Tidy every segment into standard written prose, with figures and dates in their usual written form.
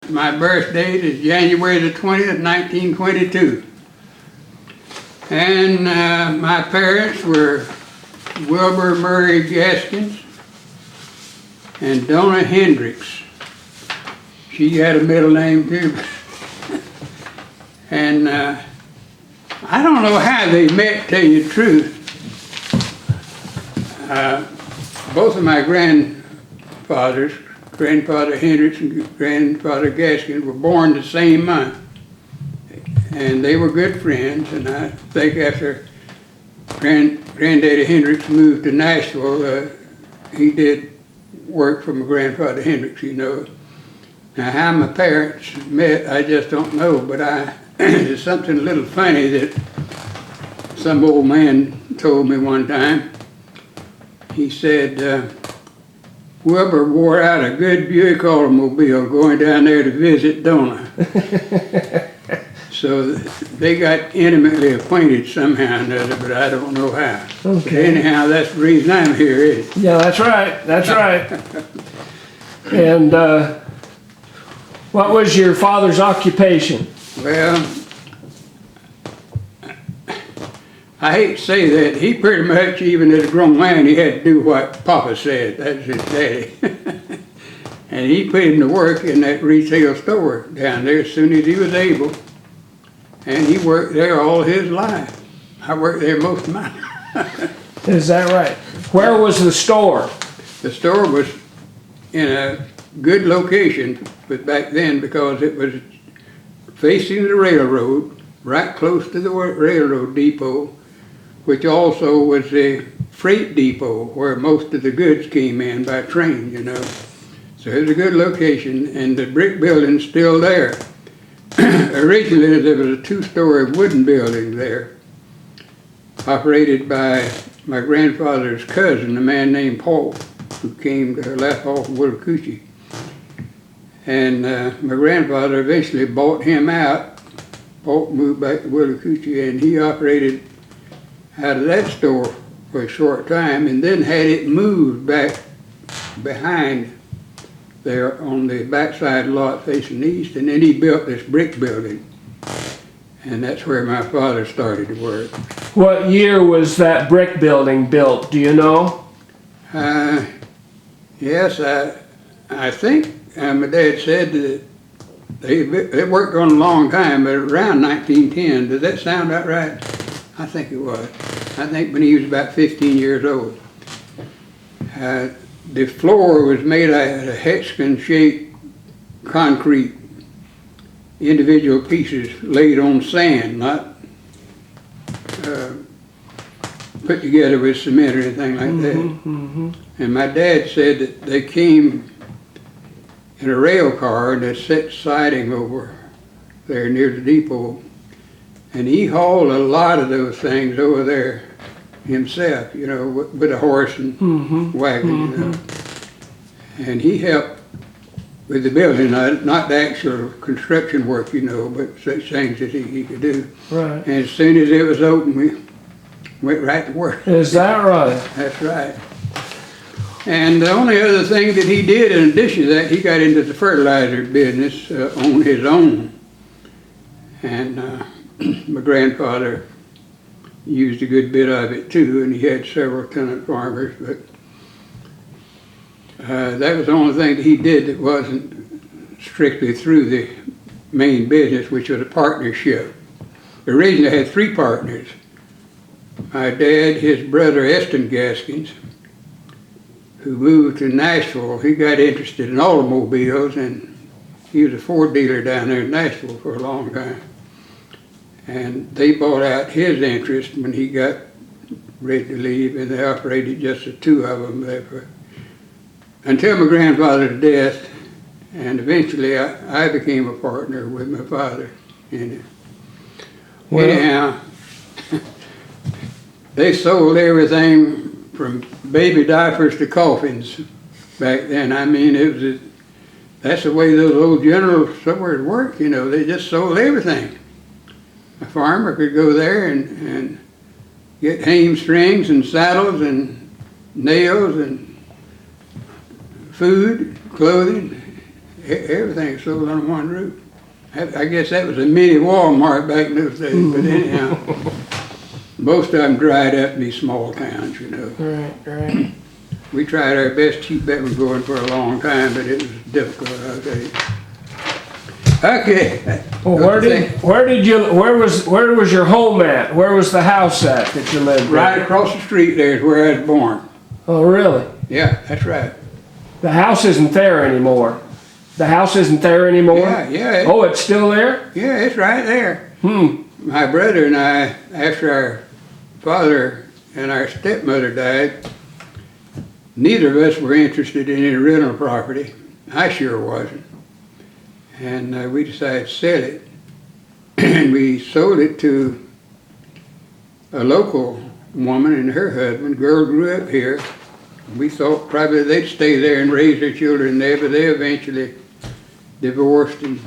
my birth date is January the 20th, 1922. And my parents were Wilbur Murray Gaskins and Donna Hendricks. She had a middle name too. And I don't know how they met, tell you the truth. Both of my grandfathers, Grandfather Hendricks and Grandfather Gaskins, were born the same month. And they were good friends, and I think after Granddaddy Hendricks moved to Nashville, he did work for my grandfather Hendricks, you know. Now how my parents met, I just don't know, but there's something a little funny that some old man told me one time. He said, Wilbur wore out a good Buick automobile going down there to visit Donna. So they got intimately acquainted somehow or another, but I don't know how. Okay. But anyhow, that's the reason I'm here, is it? Yeah, that's right. That's right. And what was your father's occupation? Well, I hate to say that. He pretty much, even as a grown man, he had to do what Papa said. That's his daddy. And he put him to work in that retail store down there as soon as he was able. And he worked there all his life. I worked there most of mine. Is that right? Where was the store? The store was in a good location, but back then, because it was facing the railroad, right close to the railroad depot, which also was the freight depot where most of the goods came in by train, you know. So it was a good location, and the brick building's still there. Originally, there was a two-story wooden building there, operated by my grandfather's cousin, a man named Paul, who came to left off of Willacoochee. And my grandfather eventually bought him out. Paul moved back to Willacoochee, and he operated out of that store for a short time, and then had it moved back behind there on the backside lot facing east, and then he built this brick building. And that's where my father started to work. What year was that brick building built? Do you know? Yes, I think my dad said that they worked on a long time, but around 1910. Does that sound about right? I think it was. I think when he was about 15 years old. The floor was made out of hexagon-shaped concrete, individual pieces laid on sand, not put together with cement or anything like that. Mm-hmm. And my dad said that they came in a rail car and they set siding over there near the depot, and he hauled a lot of those things over there himself, you know, with a horse and wagon, you know. And he helped with the building, not the actual construction work, you know, but such things that he could do. Right. And as soon as it was open, we went right to work. Is that right? That's right. And the only other thing that he did in addition to that, he got into the fertilizer business on his own. And my grandfather used a good bit of it too, and he had several tenant farmers, but that was the only thing that he did that wasn't strictly through the main business, which was a partnership. Originally I had three partners. My dad, his brother Edwin Gaskins, who moved to Nashville. He got interested in automobiles, and he was a Ford dealer down there in Nashville for a long time. And they bought out his interest when he got ready to leave, and they operated just the two of them there until my grandfather's death, and eventually I became a partner with my father in it. Well, anyhow, they sold everything from baby diapers to coffins back then. I mean, that's the way those old general stores worked, you know. They just sold everything. A farmer could go there and get hamstrings and saddles and nails and food, clothing, Everything sold on one roof. I guess that was a mini Walmart back in those days, but anyhow, most of them dried up in these small towns, you know. Right. We tried our best to keep that one going for a long time, but it was difficult, I'll tell you. Okay. Well, where was your home at? Where was the house at that you lived in? Right across the street there is where I was born. Oh, really? Yeah, that's right. The house isn't there anymore. The house isn't there anymore? Yeah. Oh, it's still there? Yeah, it's right there. Hmm. My brother and I, after our father and our stepmother died, neither of us were interested in any rental property. I sure wasn't. And we decided to sell it. And we sold it to a local woman and her husband. Girl grew up here. We thought probably they'd stay there and raise their children there, but they eventually divorced. And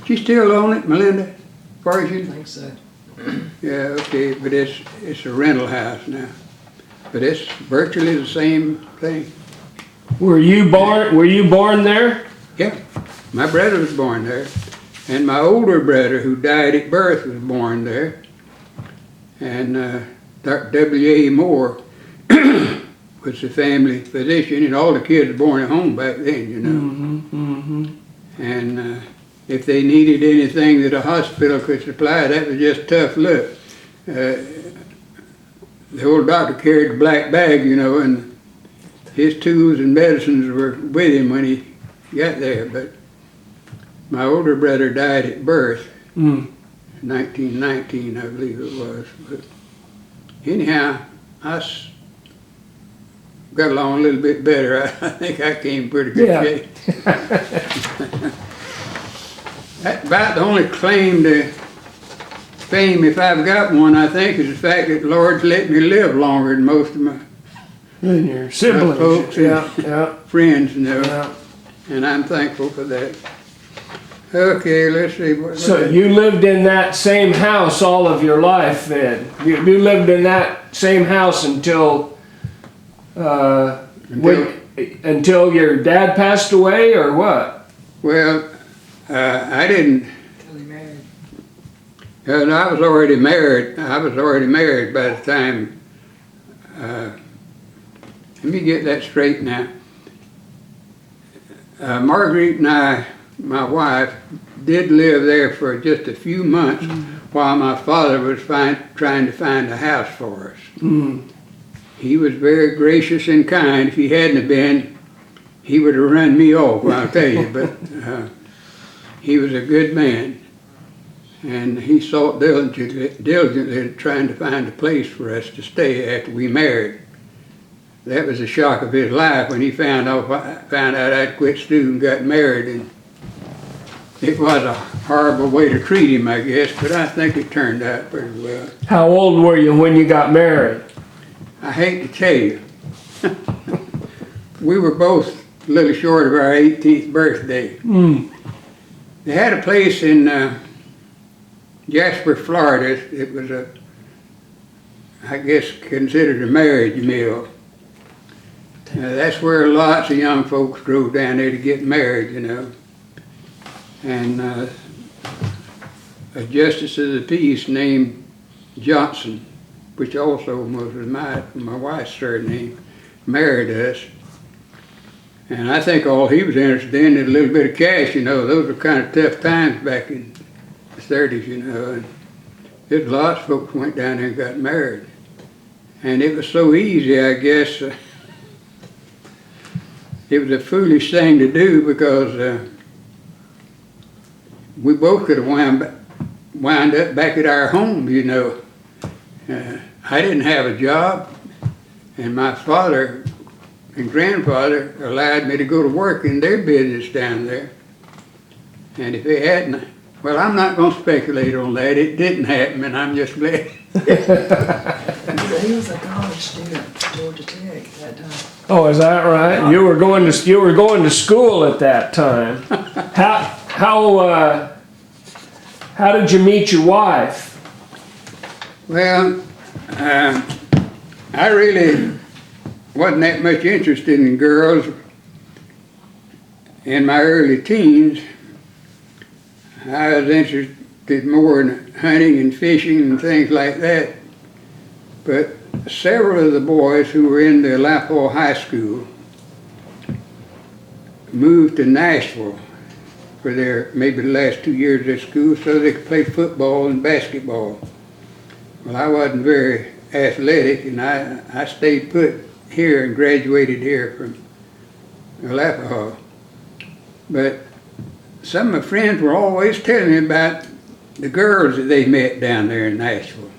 she still own it, Melinda? As far as you? I think so. Yeah, okay, but it's a rental house now. But it's virtually the same thing. Were you born there? Yeah, my brother was born there. And my older brother, who died at birth, was born there. And Dr. W.A. Moore was the family physician, and all the kids were born at home back then, you know. And if they needed anything that a hospital could supply, that was just tough luck. The old doctor carried a black bag, you know, and his tools and medicines were with him when he got there. But my older brother died at birth, 1919, I believe it was. But anyhow, got along a little bit better. I think I came in pretty good shape. That's about the only claim to fame, if I've got one, I think, is the fact that the Lord's let me live longer than most of my Your siblings. folks Yeah. friends, you know. Yeah. And I'm thankful for that. Okay, let's see. So you lived in that same house all of your life then? You lived in that same house until your dad passed away, or what? Well, I didn't. Until he married. I was already married. I was already married by the time. Let me get that straight now. Marguerite and I, my wife, did live there for just a few months while my father was trying to find a house for us. He was very gracious and kind. If he hadn't have been, he would have run me off, I'll tell you. But he was a good man. And he sought diligently trying to find a place for us to stay after we married. That was the shock of his life when he found out I'd quit school and got married. And it was a horrible way to treat him, I guess, but I think it turned out pretty well. How old were you when you got married? I hate to tell you. We were both a little short of our 18th birthday. They had a place in Jasper, Florida. It was I guess, considered a marriage mill. That's where lots of young folks drove down there to get married, you know. And a justice of the peace named Johnson, which also was my wife's surname, married us. And I think all he was interested in is a little bit of cash, you know. Those were kind of tough times back in the 30s, you know. And there's lots of folks went down there and got married. And it was so easy, I guess. It was a foolish thing to do because we both could have wound up back at our home, you know. I didn't have a job, and my father and grandfather allowed me to go to work in their business down there. And if they hadn't, well, I'm not going to speculate on that. It didn't happen, and I'm just glad. He was a college student at Georgia Tech at that time. Oh, is that right? You were going to school at that time. How did you meet your wife? Well, I really wasn't that much interested in girls. in my early teens, I was interested more in hunting and fishing and things like that. But several of the boys who were in the Alapo High School moved to Nashville for their maybe the last 2 years of their school so they could play football and basketball. Well, I wasn't very athletic, and I stayed put here and graduated here from Alapo. But some of my friends were always telling me about the girls that they met down there in Nashville.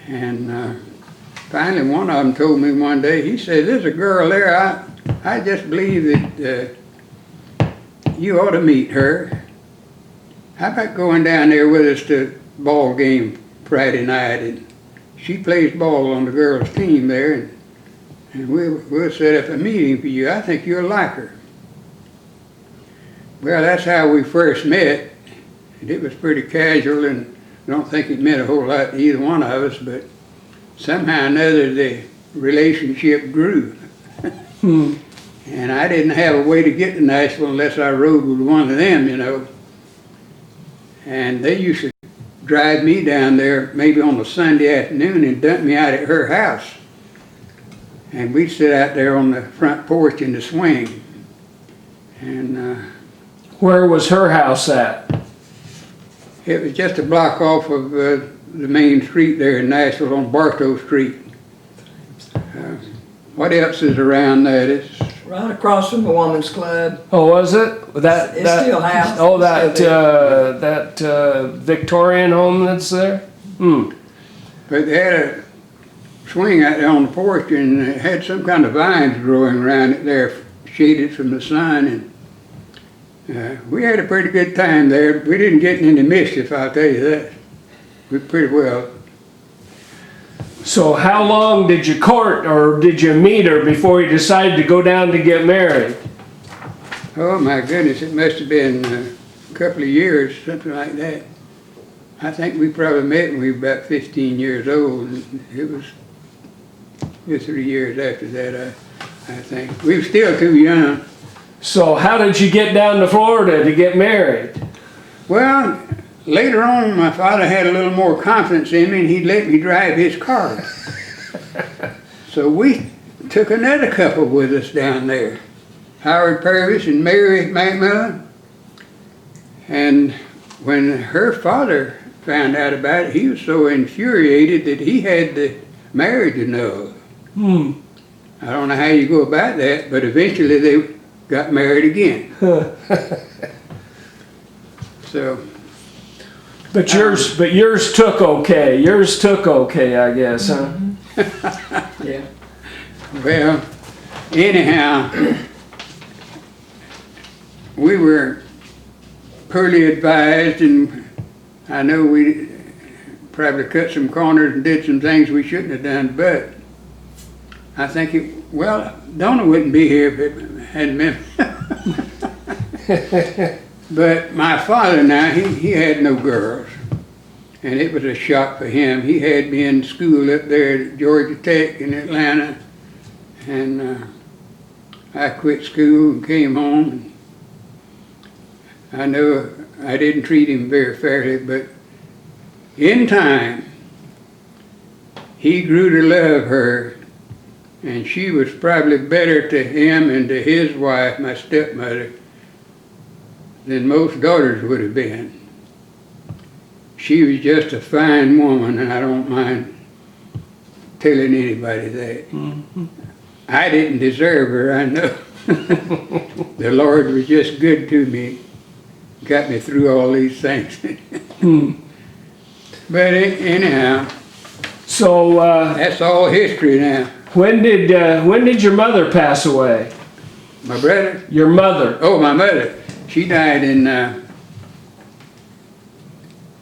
And finally one of them told me one day, he said, there's a girl there, I just believe that you ought to meet her. How about going down there with us to ball game Friday night? And she plays ball on the girls' team there, and we'll set up a meeting for you. I think you'll like her. Well, that's how we first met, and it was pretty casual, and I don't think it meant a whole lot to either one of us, but somehow or another the relationship grew. And I didn't have a way to get to Nashville unless I rode with one of them, you know. And they used to drive me down there maybe on a Sunday afternoon and dump me out at her house. And we'd sit out there on the front porch in the swing. And Where was her house at? it was just a block off of the main street there in Nashville on Bartow Street. What else is around that? It's Right across from the Woman's Club. Oh, was it? That It's still house. Oh, It's still that Victorian home that's there. but they had a swing out there on the porch, and it had some kind of vines growing around it there, shaded from the sun, and we had a pretty good time there. We didn't get in any mischief, I'll tell you that. We pretty well. So how long did you court, or did you meet her before you decided to go down to get married? Oh my goodness, it must have been a couple of years, something like that. I think we probably met when we were about 15 years old. It was 2 or 3 years after that, I think. We were still too young. So how did you get down to Florida to get married? Well, later on, my father had a little more confidence in me, and he'd let me drive his car. So we took another couple with us down there, Howard Purvis and Mary McMillan. And when her father found out about it, he was so infuriated that he had the marriage annulled. I don't know how you go about that, but eventually they got married again. So. But yours took okay. Yours took okay, I guess, huh? Yeah. Well, anyhow, we were poorly advised, and I know we probably cut some corners and did some things we shouldn't have done, but I think Donna wouldn't be here if it hadn't been. But my father now, he had no girls, and it was a shock for him. He had me in school up there at Georgia Tech in Atlanta, and I quit school and came home. And I know I didn't treat him very fairly, but in time, he grew to love her, and she was probably better to him and to his wife, my stepmother, than most daughters would have been. She was just a fine woman, and I don't mind telling anybody that. I didn't deserve her, I know. The Lord was just good to me, got me through all these things. But anyhow, So that's all history now. when did your mother pass away? My brother? Your mother. Oh, my mother. She died in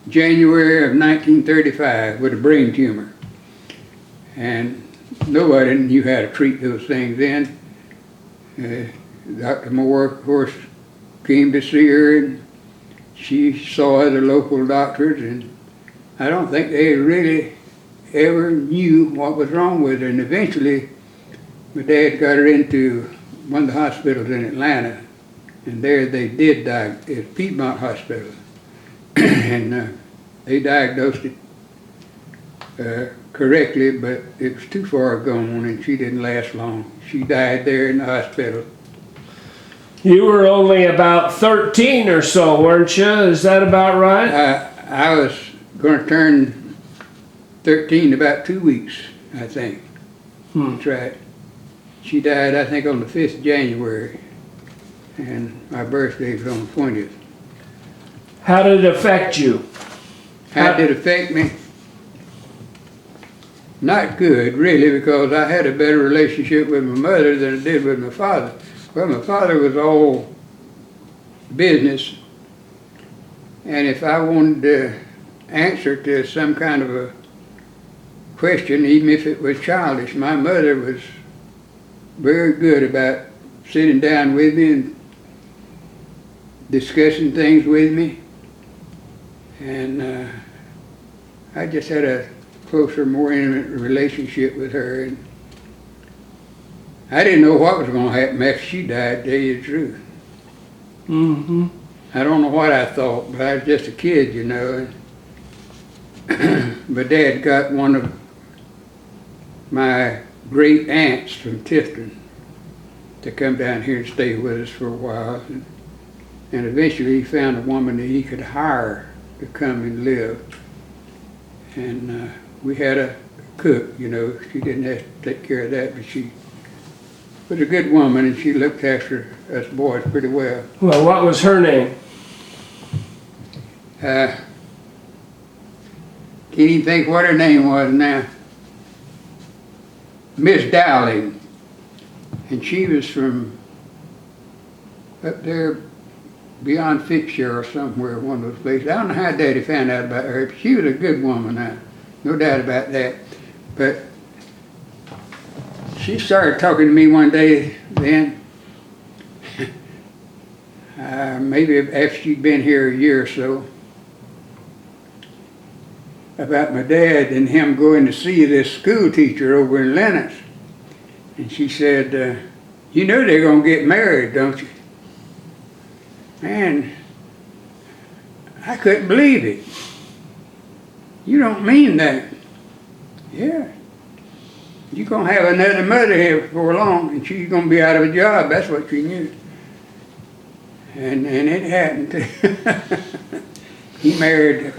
January of 1935 with a brain tumor. And nobody knew how to treat those things then. Dr. Moore, of course, came to see her, and she saw other local doctors, and I don't think they really ever knew what was wrong with her. And eventually, my dad got her into one of the hospitals in Atlanta, And there they did at Piedmont Hospital. And they diagnosed it correctly, but it was too far gone and she didn't last long. She died there in the hospital. You were only about 13 or so, weren't you? Is that about right? I was going to turn 13 in about 2 weeks, I think. That's right. She died, I think, on the 5th of January, and my birthday was on the 20th. How did it affect you? How did it affect me? Not good, really, because I had a better relationship with my mother than I did with my father. Well, my father was all business, and if I wanted to answer to some kind of a question, even if it was childish, my mother was very good about sitting down with me and discussing things with me. And I just had a closer, more intimate relationship with her. And I didn't know what was going to happen after she died, to tell you the truth. Mm-hmm. I don't know what I thought, but I was just a kid, you know. My dad got one of my great aunts from Tifton to come down here and stay with us for a while. And eventually he found a woman that he could hire to come and live. And we had a cook, you know. She didn't have to take care of that, but she was a good woman, and she looked after us boys pretty well. Well, what was her name? Can't even think what her name was now. Miss Dowling. And she was from up there beyond Fitchshire or somewhere, one of those places. I don't know how Daddy found out about her, but she was a good woman, no doubt about that. But she started talking to me one day then, maybe after she'd been here a year or so, about my dad and him going to see this school teacher over in Lennox. And she said, you know they're going to get married, don't you? Man, I couldn't believe it. You don't mean that. Yeah. You're going to have another mother here before long, and she's going to be out of a job. That's what she knew. And it happened. He married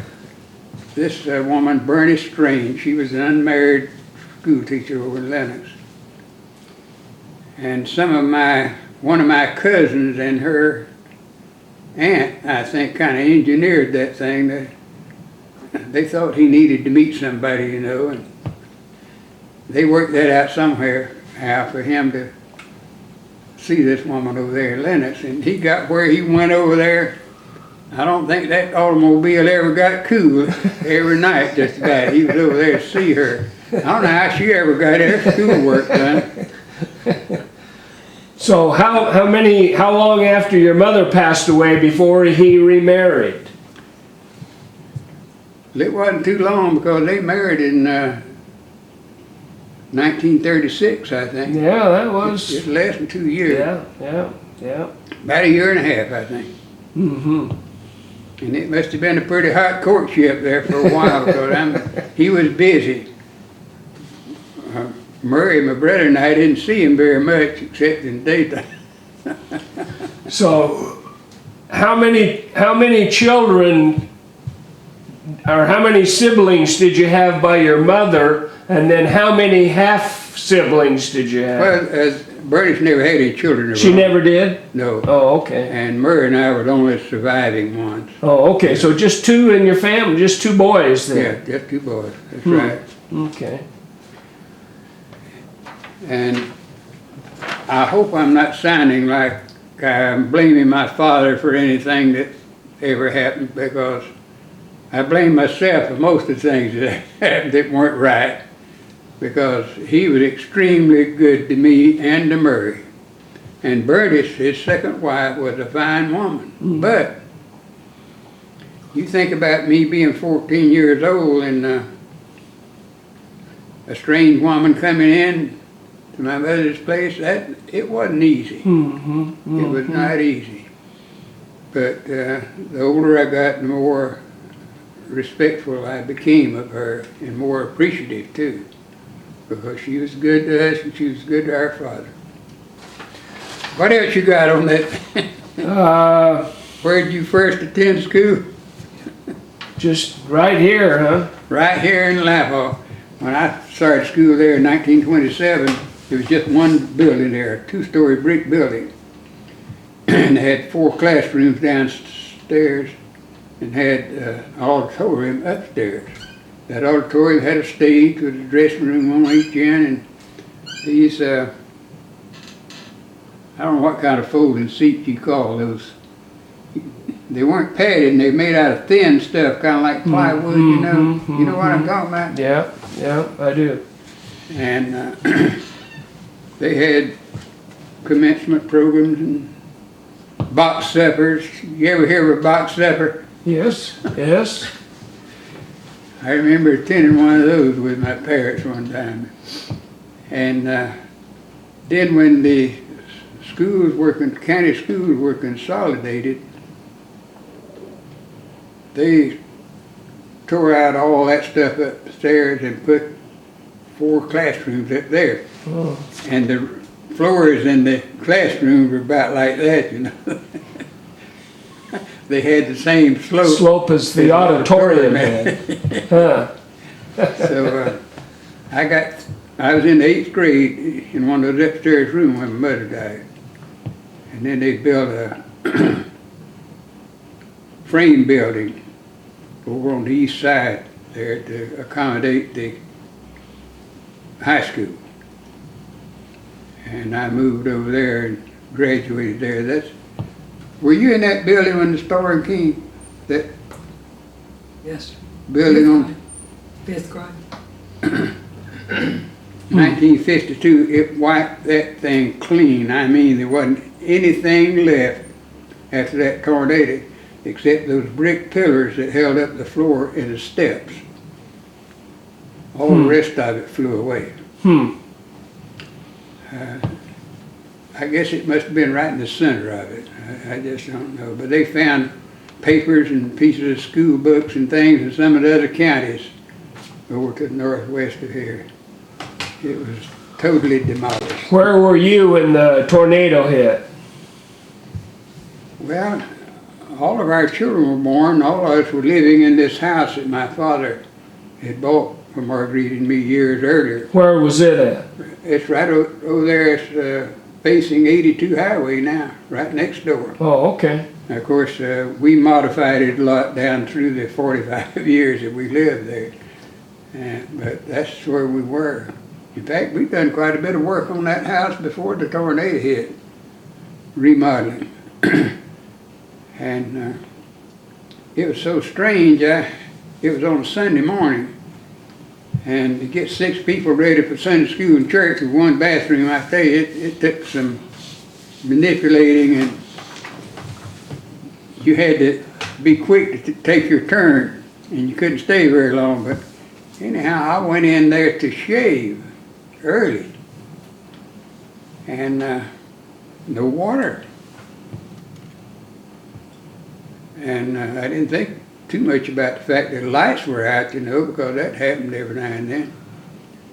this woman, Bernie Strange. She was an unmarried school teacher over in Lennox. And one of my cousins and her aunt, I think, kind of engineered that thing. They thought he needed to meet somebody, you know, and they worked that out somewhere, how for him to see this woman over there in Lennox. And he got where he went over there. I don't think that automobile ever got cool every night, just about. He was over there to see her. I don't know how she ever got her schoolwork done. So how long after your mother passed away before he remarried? It wasn't too long because they married in 1936, I think. Yeah, that was. It's less than 2 years. Yeah. About a year and a half, I think. Mm-hmm. And it must have been a pretty hot courtship there for a while because he was busy. Murray, my brother, and I didn't see him very much except in daytime. So, how many children or how many siblings did you have by your mother, and then how many half siblings did you have? Well, Bertie's never had any children of her She own. never did? No. Oh, okay. And Murray and I were the only surviving ones. Oh, okay. So just two in your family, just two boys then? Yeah, just two boys. That's right. Okay. And I hope I'm not sounding like I'm blaming my father for anything that ever happened, because I blame myself for most of the things that happened that weren't right, because he was extremely good to me and to Murray. And Bertie, his second wife, was a fine woman. Mm-hmm. But you think about me being 14 years old and a strange woman coming in to my mother's place, it wasn't easy. Mm-hmm. Mm-hmm. It was not easy. But the older I got, the more respectful I became of her, and more appreciative too, because she was good to us and she was good to our father. What else you got on that? Where did you first attend school? Just right here, huh? Right here in Lapham. When I started school there in 1927, there was just one building there, a two-story brick building. And they had 4 classrooms downstairs and had an auditorium upstairs. That auditorium had a stage with a dressing room on each end, and these, I don't know what kind of folding seats you call those. They weren't padded, and they made out of thin stuff, kind of like plywood, you know. You know what I'm talking about? Yeah, I do. And they had commencement programs and box suppers. You ever hear of a box supper? Yes, yes. I remember attending one of those with my parents one time. And then when the county schools were consolidated, they tore out all that stuff upstairs and put 4 classrooms up there. Oh. And the floors in the classrooms were about like that, you know. They had the same slope As the auditorium had. Huh. So I was in the 8th grade in one of those upstairs rooms when my mother died. And then they built a frame building over on the east side there to accommodate the high school. And I moved over there and graduated there. Were you in that building when the storm came? That Yes. building on 5th grade. 1952, it wiped that thing clean. I mean, there wasn't anything left after that tornado except those brick pillars that held up the floor and the steps. All the rest of it flew away. I guess it must have been right in the center of it. I just don't know. But they found papers and pieces of school books and things in some of the other counties over to the northwest of here. It was totally demolished. Where were you when the tornado hit? Well, all of our children were born. All of us were living in this house that my father had bought for Marguerite and me years earlier. Where was it at? It's right over there. It's facing 82 Highway now, right next door. Oh, okay. Now, of course, we modified it a lot down through the 45 years that we lived there. But that's where we were. In fact, we've done quite a bit of work on that house before the tornado hit, remodeling. And it was so strange. It was on a Sunday morning, and to get 6 people ready for Sunday school and church with one bathroom, I tell you, it took some manipulating, and you had to be quick to take your turn, and you couldn't stay very long. But anyhow, I went in there to shave early, and no water. And I didn't think too much about the fact that the lights were out, you know, because that happened every now and then.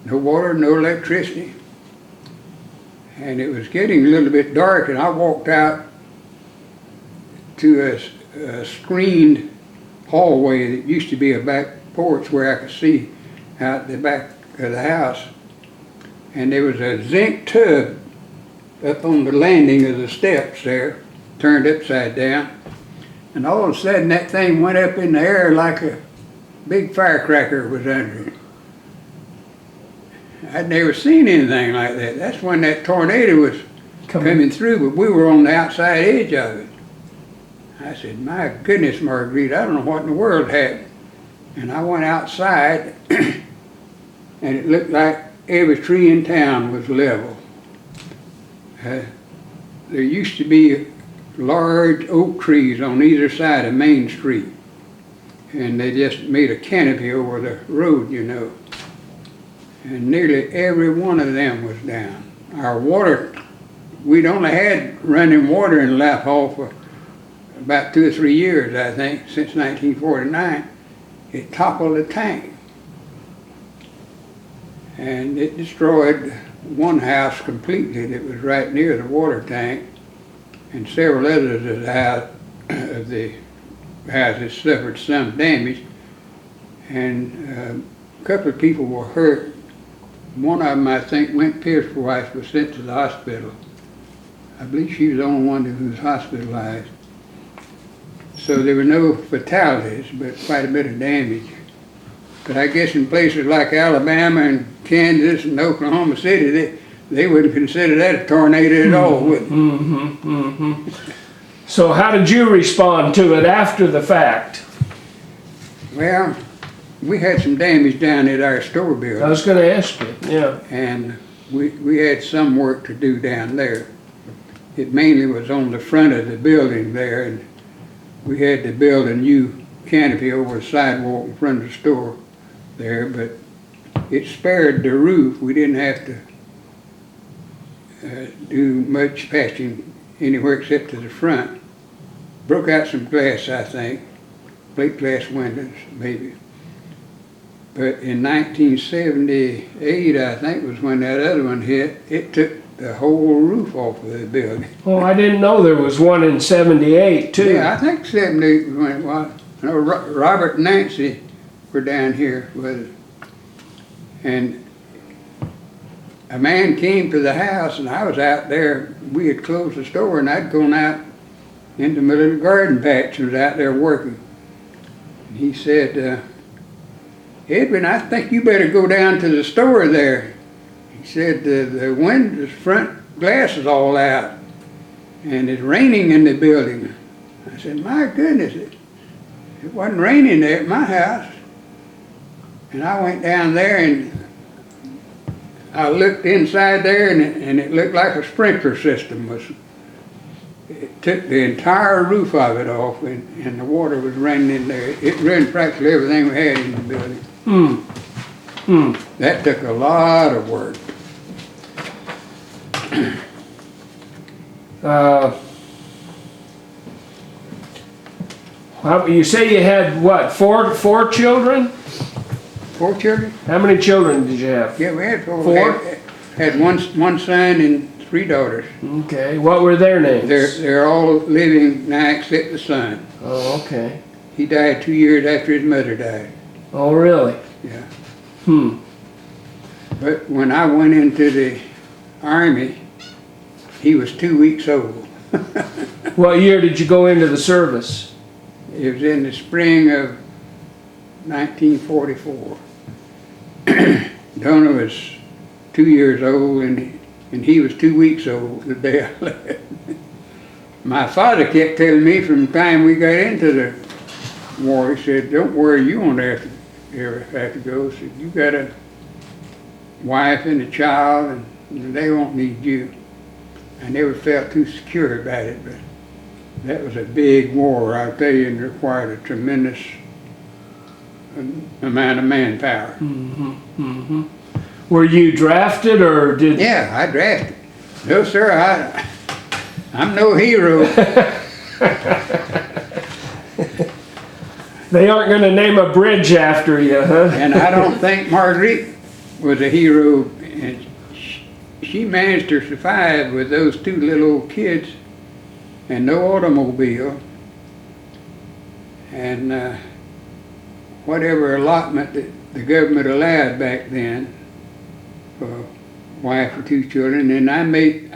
No water, no electricity. And it was getting a little bit dark, and I walked out to a screened hallway that used to be a back porch where I could see out the back of the house. And there was a zinc tub up on the landing of the steps there, turned upside down. And all of a sudden that thing went up in the air like a big firecracker was under it. I'd never seen anything like that. That's when that tornado was coming through, but we were on the outside edge of it. I said, my goodness, Marguerite, I don't know what in the world happened. And I went outside, and it looked like every tree in town was level. There used to be large oak trees on either side of Main Street, and they just made a canopy over the road, you know. And nearly every one of them was down. Our water, we'd only had running water in Lap Hall for about 2 or 3 years, I think, since 1949, it toppled the tank. And it destroyed one house completely that was right near the water tank, and several others of the houses suffered some damage, and a couple of people were hurt. One of them, I think, Went Pierce's wife, was sent to the hospital. I believe she was the only one who was hospitalized. So there were no fatalities, but quite a bit of damage. But I guess in places like Alabama and Kansas and Oklahoma City, they wouldn't consider that a tornado at all, would they? So how did you respond to it after the fact? Well, we had some damage down at our store building. I was going to ask you, yeah. And we had some work to do down there. It mainly was on the front of the building there, and we had to build a new canopy over the sidewalk in front of the store there, but it spared the roof. We didn't have to do much patching anywhere except to the front. Broke out some glass, I think, plate glass windows maybe. But in 1978, I think, was when that other one hit. It took the whole roof off of the building. Oh, I didn't know there was one in 78 too. Yeah, I think 78 was when it was. I know Robert and Nancy were down here with us. And a man came to the house, and I was out there. We had closed the store, and I'd gone out into my little garden patch and was out there working. And he said, Edwin, I think you better go down to the store there. He said, the windows, front glass is all out, and it's raining in the building. I said, my goodness, it wasn't raining there at my house. And I went down there and I looked inside there, and it looked like a sprinkler system was. It took the entire roof of it off, and the water was running in there. It ruined practically everything we had in the building. That took a lot of work. You say you had what, four children? 4 children? How many children did you have? Yeah, we had 4. Four? Had one son and 3 daughters. Okay, what were their names? They're all living now except the son. Oh, okay. He died 2 years after his mother died. Oh, really? Yeah. But when I went into the Army, he was 2 weeks old. What year did you go into the service? It was in the spring of 1944. Donna was 2 years old, and he was 2 weeks old the day I left. My father kept telling me from the time we got into the war, he said, don't worry, you won't ever have to go. He said, you got a wife and a child, and they won't need you. I never felt too secure about it, but that was a big war, I'll tell you, and required a tremendous amount of manpower. Were you drafted or did? Yeah, I drafted. No, sir, I'm no hero. They aren't going to name a bridge after you, huh? And I don't think Marguerite was a hero. And she managed to survive with those 2 little old kids and no automobile. And whatever allotment that the government allowed back then for a wife and 2 children. And I made,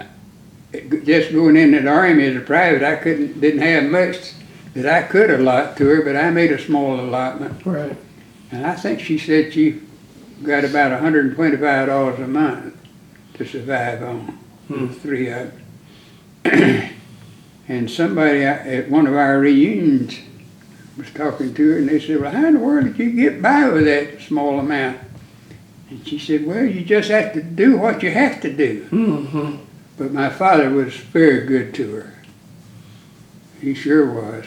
just going into the Army as a private, I didn't have much that I could allot to her, but I made a small allotment. Right. And I think she said she got about $125 a month to survive on, with 3 of them. And somebody at one of our reunions was talking to her, and they said, well, how in the world did you get by with that small amount? And she said, well, you just have to do what you have to do. But my father was very good to her. He sure was.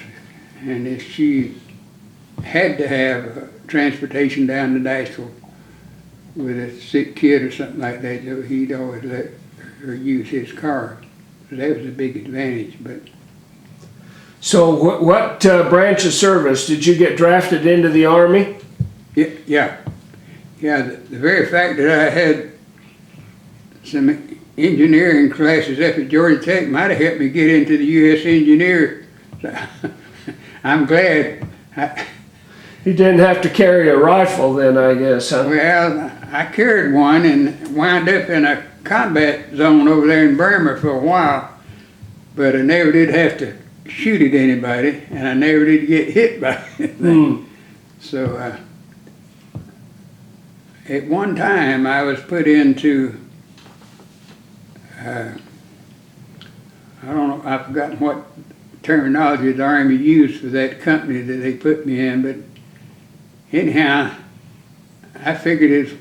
And if she had to have transportation down to Nashville with a sick kid or something like that, he'd always let her use his car. So that was a big advantage. But So what branch of service? Did you get drafted into the Army? Yeah. The very fact that I had some engineering classes up at Georgia Tech might have helped me get into the U.S. Engineer. So, I'm glad. You didn't have to carry a rifle then, I guess, huh? Well, I carried one and wound up in a combat zone over there in Burma for a while, but I never did have to shoot at anybody, and I never did get hit by anything. So at one time I was put into, I don't know, I've forgotten what terminology the Army used for that company that they put me in, but anyhow, I figured it's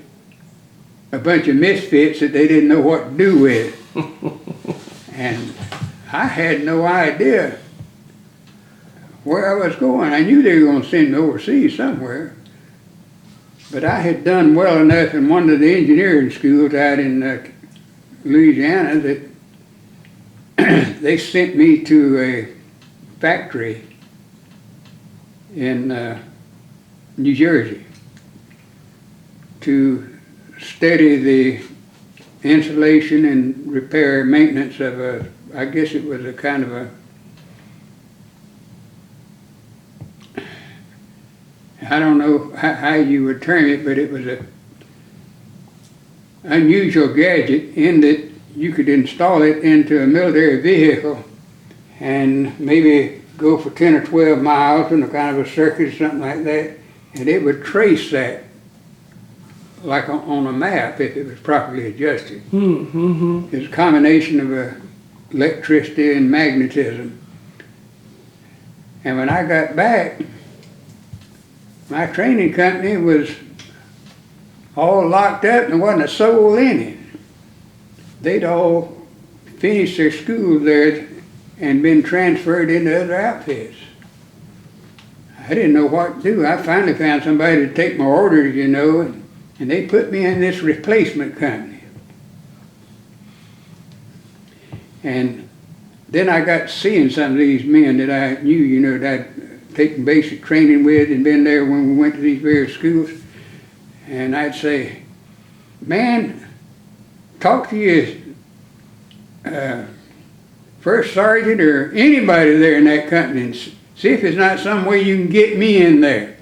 a bunch of misfits that they didn't know what to do with. And I had no idea where I was going. I knew they were going to send me overseas somewhere. But I had done well enough in one of the engineering schools out in Louisiana that they sent me to a factory in New Jersey to study the installation and repair and maintenance of a, I guess it was a kind of a, I don't know how you would term it, but it was a unusual gadget in that you could install it into a military vehicle and maybe go for 10 or 12 miles in a kind of a circuit or something like that, and it would trace that like on a map if it was properly adjusted. It's a combination of electricity and magnetism. And when I got back, my training company was all locked up and there wasn't a soul in it. They'd all finished their school there and been transferred into other outfits. I didn't know what to do. I finally found somebody to take my orders, you know, and they put me in this replacement company. And then I got seeing some of these men that I knew, you know, that I'd taken basic training with and been there when we went to these various schools. And I'd say, man, talk to your first sergeant or anybody there in that company and see if there's not some way you can get me in there.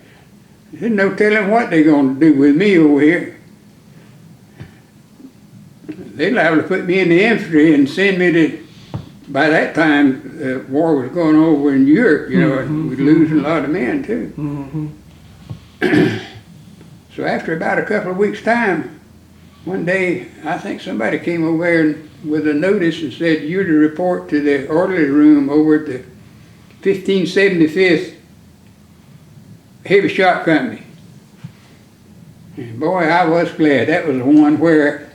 There's no telling what they're going to do with me over here. They're liable to put me in the infantry and send me to, by that time, the war was going over in Europe, you know, and we're losing a lot of men too. So after about a couple of weeks' time, one day, I think somebody came over there with a notice and said, you're to report to the orderly room over at the 1575th Heavy Shot Company. And boy, I was glad. That was the one where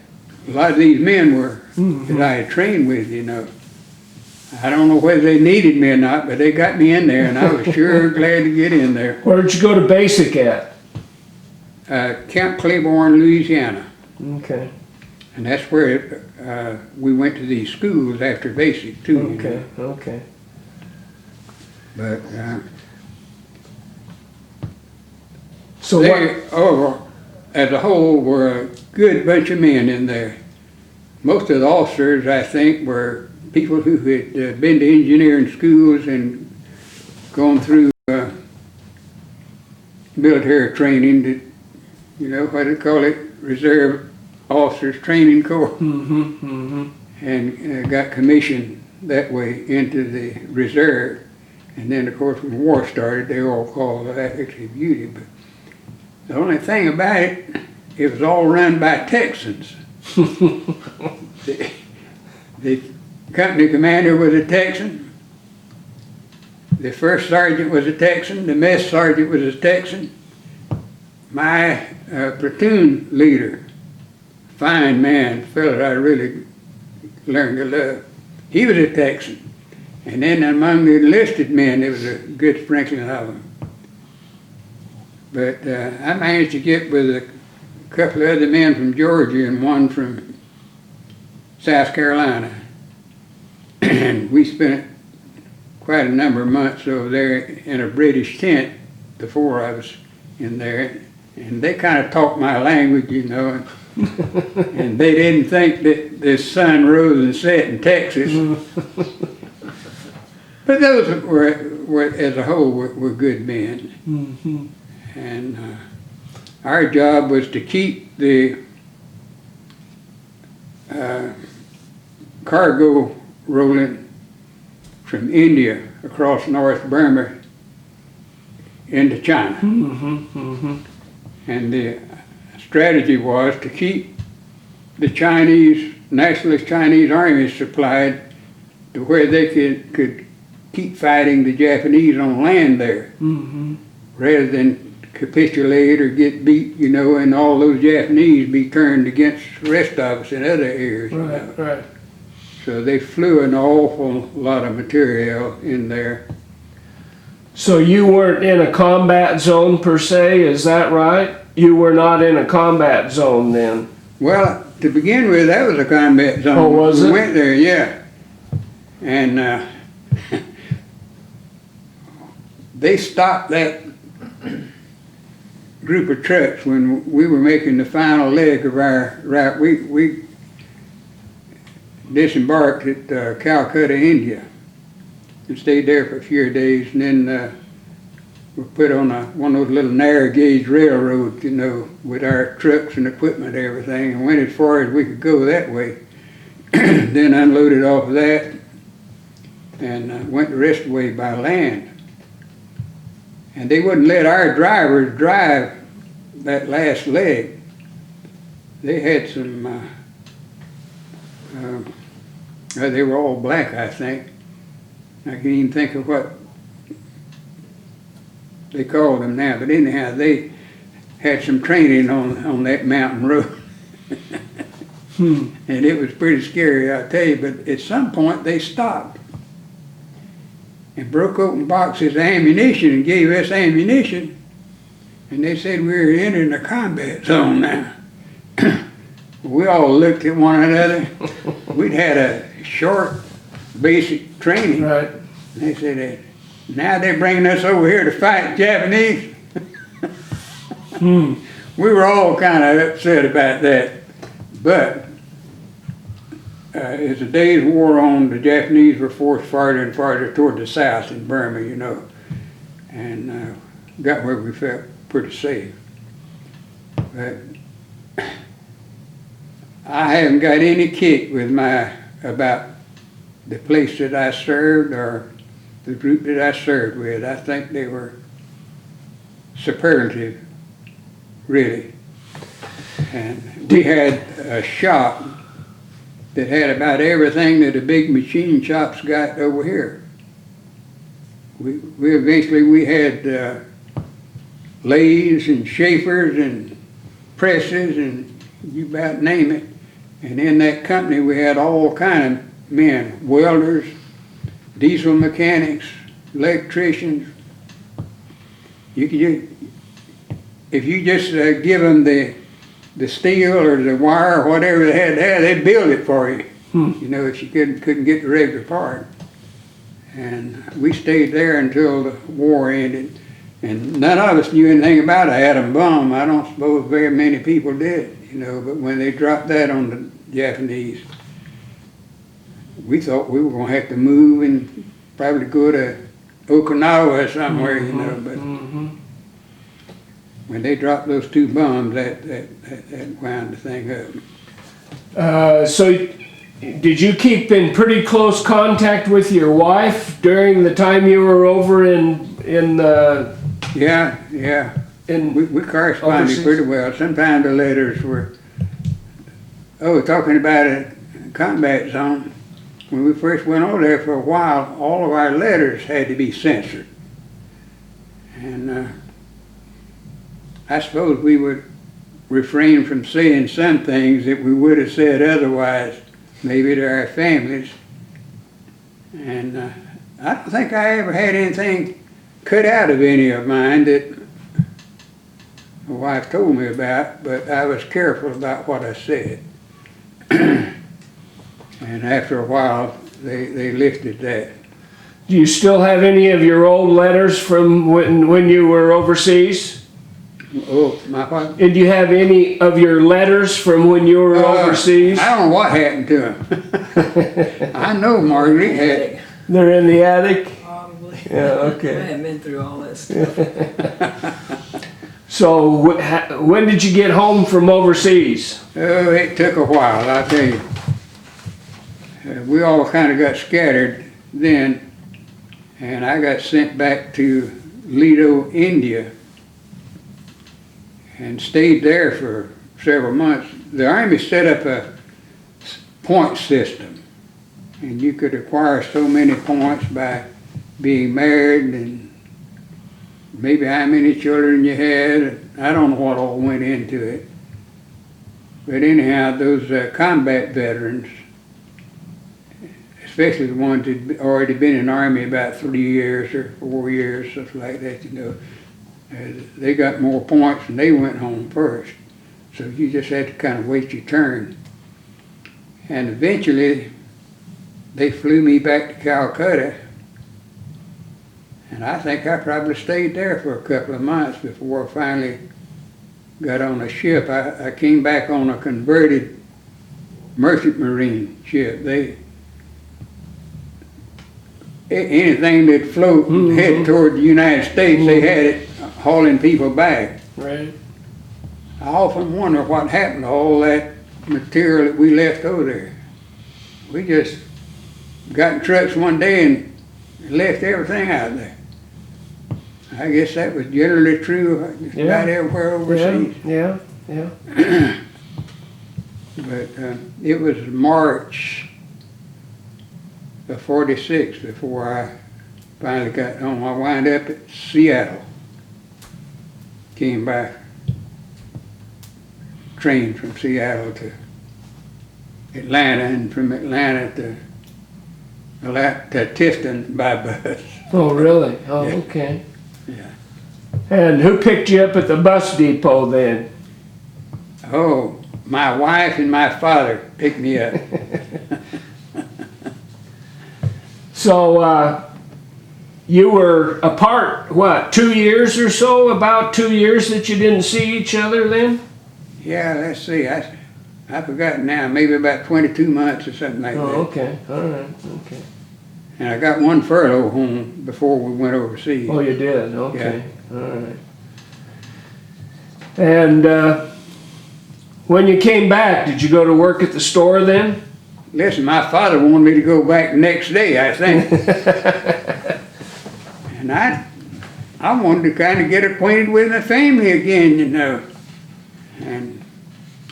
a lot of these men were that I had trained with, you know. I don't know whether they needed me or not, but they got me in there, and I was sure glad to get in there. Where'd you go to basic at? Camp Claiborne, Louisiana. Okay. And that's where we went to these schools after basic too. Okay, you know. okay. But So they, as a whole, were a good bunch of men in there. Most of the officers, I think, were people who had been to engineering schools and gone through military training, that, you know, what they call it, Reserve Officers Training Corps, and got commissioned that way into the reserve. And then, of course, when the war started, they all called that active duty. But the only thing about it, it was all run by Texans. The company commander was a Texan. The first sergeant was a Texan. The mess sergeant was a Texan. My platoon leader, fine man, fellow that I really learned to love, he was a Texan. And then among the enlisted men, there was a good sprinkling of them. But I managed to get with a couple of other men from Georgia and one from South Carolina. And we spent quite a number of months over there in a British tent, the four of us in there, and they kind of talked my language, you know, and they didn't think that the sun rose and set in Texas. But those were as a whole, were good men. Mm-hmm. And our job was to keep the cargo rolling from India across North Burma into China. Mm-hmm. Mm-hmm. And the strategy was to keep the Chinese, Nationalist Chinese army supplied to where they could keep fighting the Japanese on land there, Mm-hmm. rather than capitulate or get beat, you know, and all those Japanese be turned against the rest of us in other areas. You know. Right, right. So they flew an awful lot of material in there. So you weren't in a combat zone per se, is that right? You were not in a combat zone then? Well, to begin with, that was a combat zone. Oh, was we it? went there, yeah. And they stopped that group of trucks when we were making the final leg of our route. We disembarked at Calcutta, India, and stayed there for a few days, and then we put on one of those little narrow gauge railroads, you know, with our trucks and equipment and everything, and went as far as we could go that way. Then unloaded off of that and went the rest of the way by land. And they wouldn't let our drivers drive that last leg. They had some, they were all black, I think. I can't even think of what they called them now, but anyhow, they had some training on that mountain road. And it was pretty scary, I tell you, but at some point they stopped and broke open boxes of ammunition and gave us ammunition, and they said we were entering a combat zone now. We all looked at one another. We'd had a short basic training. Right. And they said, now they're bringing us over here to fight Japanese. We were all kind of upset about that. But as the days wore on, the Japanese were forced farther and farther toward the south in Burma, you know, and got where we felt pretty safe. But I haven't got any kick with about the place that I served or the group that I served with. I think they were superlative, really. And we had a shop that had about everything that the big machine shops got over here. We eventually had lathes and shapers and presses and you about name it. And in that company we had all kind of men, welders, diesel mechanics, electricians. If you just give them the steel or the wire or whatever they had to have, they'd build it for you. You know, if you couldn't get the regular part. And we stayed there until the war ended. And none of us knew anything about an atom bomb. I don't suppose very many people did, you know, but when they dropped that on the Japanese, we thought we were going to have to move and probably go to Okinawa or somewhere, you know, but when they dropped those two bombs, that wound the thing up. So did you keep in pretty close contact with your wife during the time you were over in the... Yeah. We corresponded overseas? pretty well. Sometimes the letters were, talking about a combat zone. When we first went over there for a while, all of our letters had to be censored. And I suppose we would refrain from saying some things that we would have said otherwise, maybe to our families. And I don't think I ever had anything cut out of any of mine that my wife told me about, but I was careful about what I said. And after a while, they lifted that. Do you still have any of your old letters from when you were overseas? Oh, my father? And do you have any of your letters from when you were overseas? I don't know what happened to him. I know Marguerite had it. They're in the attic? Probably. Yeah, I okay. haven't been through all that stuff. So when did you get home from overseas? Oh, it took a while, I'll tell you. We all kind of got scattered then, and I got sent back to Lido, India, and stayed there for several months. The Army set up a point system, and you could acquire so many points by being married and maybe how many children you had. I don't know what all went into it. But anyhow, those combat veterans, especially the ones that already been in the Army about 3 years or 4 years, stuff like that, you know, they got more points and they went home first. So you just had to kind of wait your turn. And eventually, they flew me back to Calcutta. And I think I probably stayed there for a couple of months before I finally got on a ship. I came back on a converted merchant marine ship. Anything that float and head toward the United States, they had it hauling people back. Right. I often wonder what happened to all that material that we left over there. We just got in trucks one day and left everything out there. I guess that was generally true about everywhere overseas. Yeah. But it was March of '46 before I finally got home. I wound up at Seattle. Came back, trained from Seattle to Atlanta, and from Atlanta to Tifton by bus. Oh, really? Oh, Yeah. okay. Yeah. And who picked you up at the bus depot then? Oh, my wife and my father picked me up. So you were apart, what, 2 years or so? About 2 years that you didn't see each other then? Yeah, let's see. I forgot now. Maybe about 22 months or something like Oh, that. okay. All right. Okay. And I got one furlough home before we went overseas. Oh, you did? Okay. All right. And when you came back, did you go to work at the store then? Listen, my father wanted me to go back the next day, I think. And I wanted to kind of get acquainted with my family again, you know. And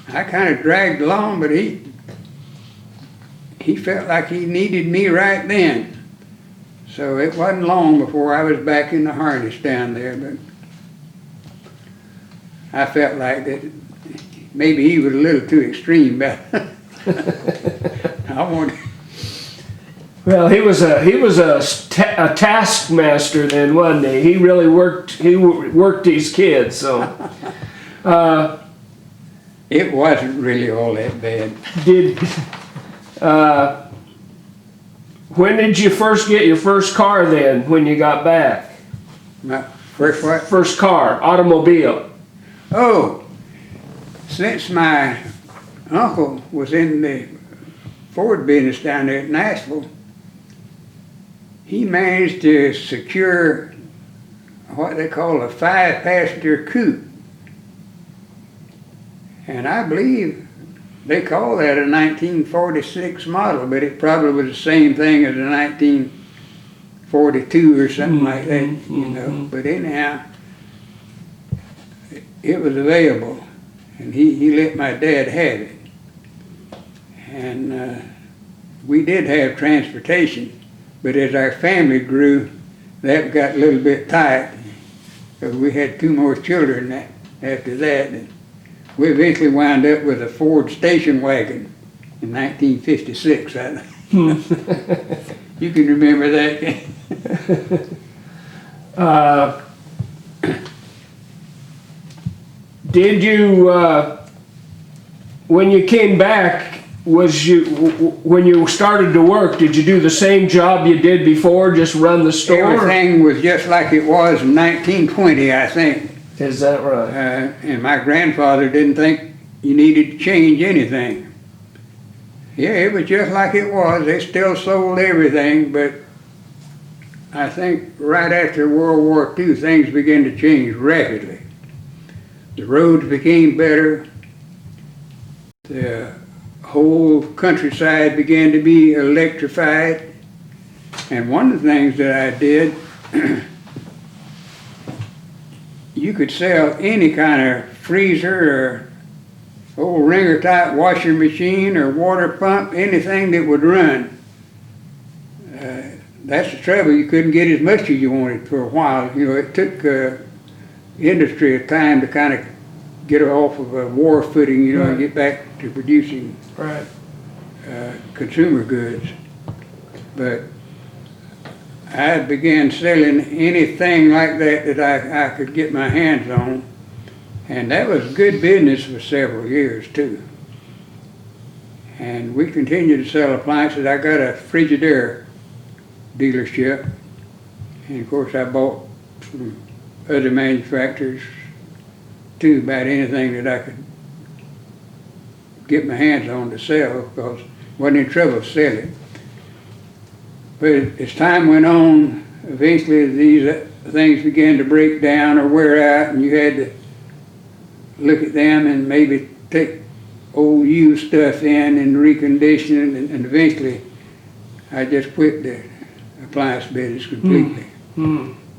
I kind of dragged along, but he felt like he needed me right then. So it wasn't long before I was back in the harness down there, but I felt like that maybe he was a little too extreme about it. I wanted. Well, he was a taskmaster then, wasn't he? He really worked these kids. So It wasn't really all that bad. When did you first get your first car then? When you got back? My first what? First car, automobile. Oh, since my uncle was in the Ford business down there at Nashville, he managed to secure what they call a 5-passenger coupe. And I believe they call that a 1946 model, but it probably was the same thing as a 1942 or something like that, you know. But anyhow, it was available, and he let my dad have it. And we did have transportation, but as our family grew, that got a little bit tight, because we had 2 more children after that. And we eventually wound up with a Ford station wagon in 1956, I think. You can remember that? Did you, when you came back, when you started to work, did you do the same job you did before, just run the store? Everything was just like it was in 1920, I think. Is that right? And my grandfather didn't think you needed to change anything. Yeah, it was just like it was. They still sold everything, but I think right after World War II, things began to change rapidly. The roads became better. The whole countryside began to be electrified. And one of the things that I did, you could sell any kind of freezer or old wringer type washing machine or water pump, anything that would run. That's the trouble, you couldn't get as much as you wanted for a while. You know, it took industry a time to kind of get off of a war footing, you know, and get back to producing consumer goods. But I began selling anything like that I could get my hands on, and that was good business for several years too. And we continued to sell appliances. I got a Frigidaire dealership, and of course I bought from other manufacturers too, about anything that I could get my hands on to sell, because I wasn't in trouble selling. But as time went on, eventually these things began to break down or wear out, and you had to look at them and maybe take old used stuff in and recondition it, and eventually I just quit the appliance business completely.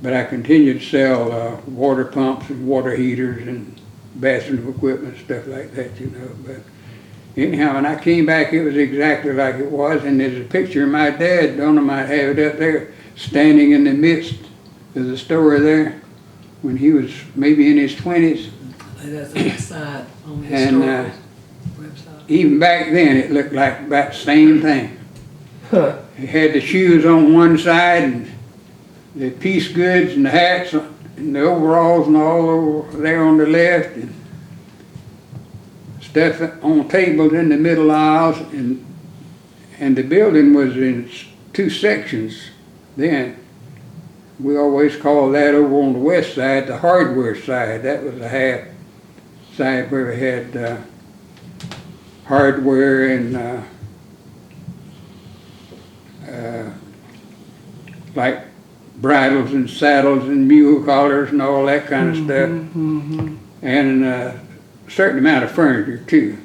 But I continued to sell water pumps and water heaters and bathroom equipment, stuff like that, you know. But anyhow, when I came back, it was exactly like it was, and there's a picture of my dad, Donna might have it up there, standing in the midst of the store there when he was maybe in his 20s. That's on the side, on the And website. even back then, it looked like about the same thing. Huh. He had the shoes on one side, and the piece goods and the hats and the overalls and all over there on the left, and stuff on tables in the middle aisles, and the building was in two sections then. We always called that over on the west side the hardware side. That was the half side where we had hardware and like bridles and saddles and mule collars and all that kind of stuff, and a certain amount of furniture too.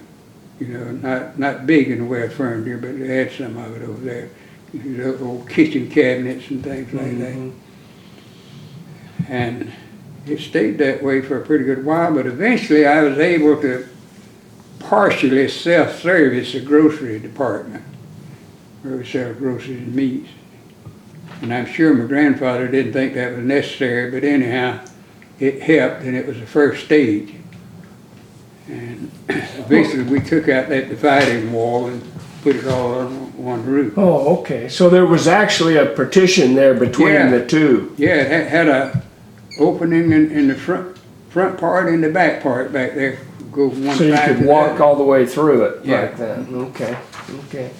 You know, not big in the way of furniture, but they had some of it over there. You know, old kitchen cabinets and things like that. And it stayed that way for a pretty good while, but eventually I was able to partially self-service a grocery department where we sell groceries and meats. And I'm sure my grandfather didn't think that was necessary, but anyhow, it helped, and it was the first stage. And eventually we took out that dividing wall and put it all on one roof. Oh, okay. So there was actually a partition there between the two. Yeah, it had a opening in the front part and the back part back there. Go from one So you side could to walk the all the way through it Yeah. like that. Okay, okay.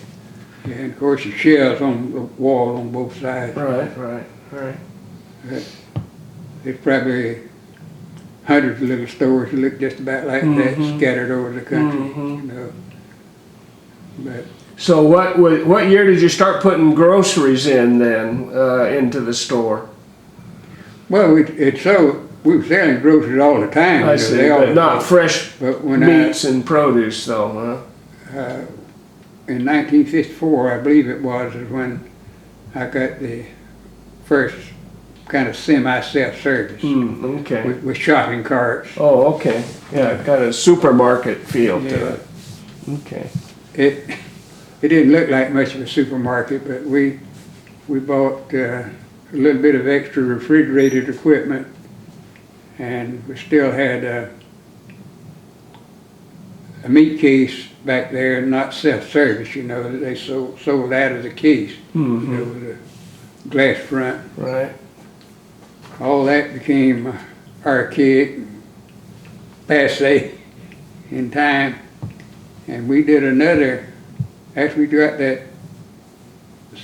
Yeah, and of course the shelves on the wall on both sides. Right. There's probably hundreds of little stores that look just about like that scattered over the country, you know. But So what year did you start putting groceries in then, into the store? well, we were selling groceries all the time. I you know, see, they but always- not fresh But when meats and produce though, in 1954, I believe it was, is when I got the first kind of semi-self-service huh? Okay. with shopping carts. Oh, okay. Yeah, kind of supermarket feel Yeah. to it. Okay. It didn't look like much of a supermarket, but we bought a little bit of extra refrigerated equipment, and we still had a meat case back there, not self-service, you know, they sold out of the case, you know, with a glass front. Right. All that became archaic, passé in time, and we did another after we got that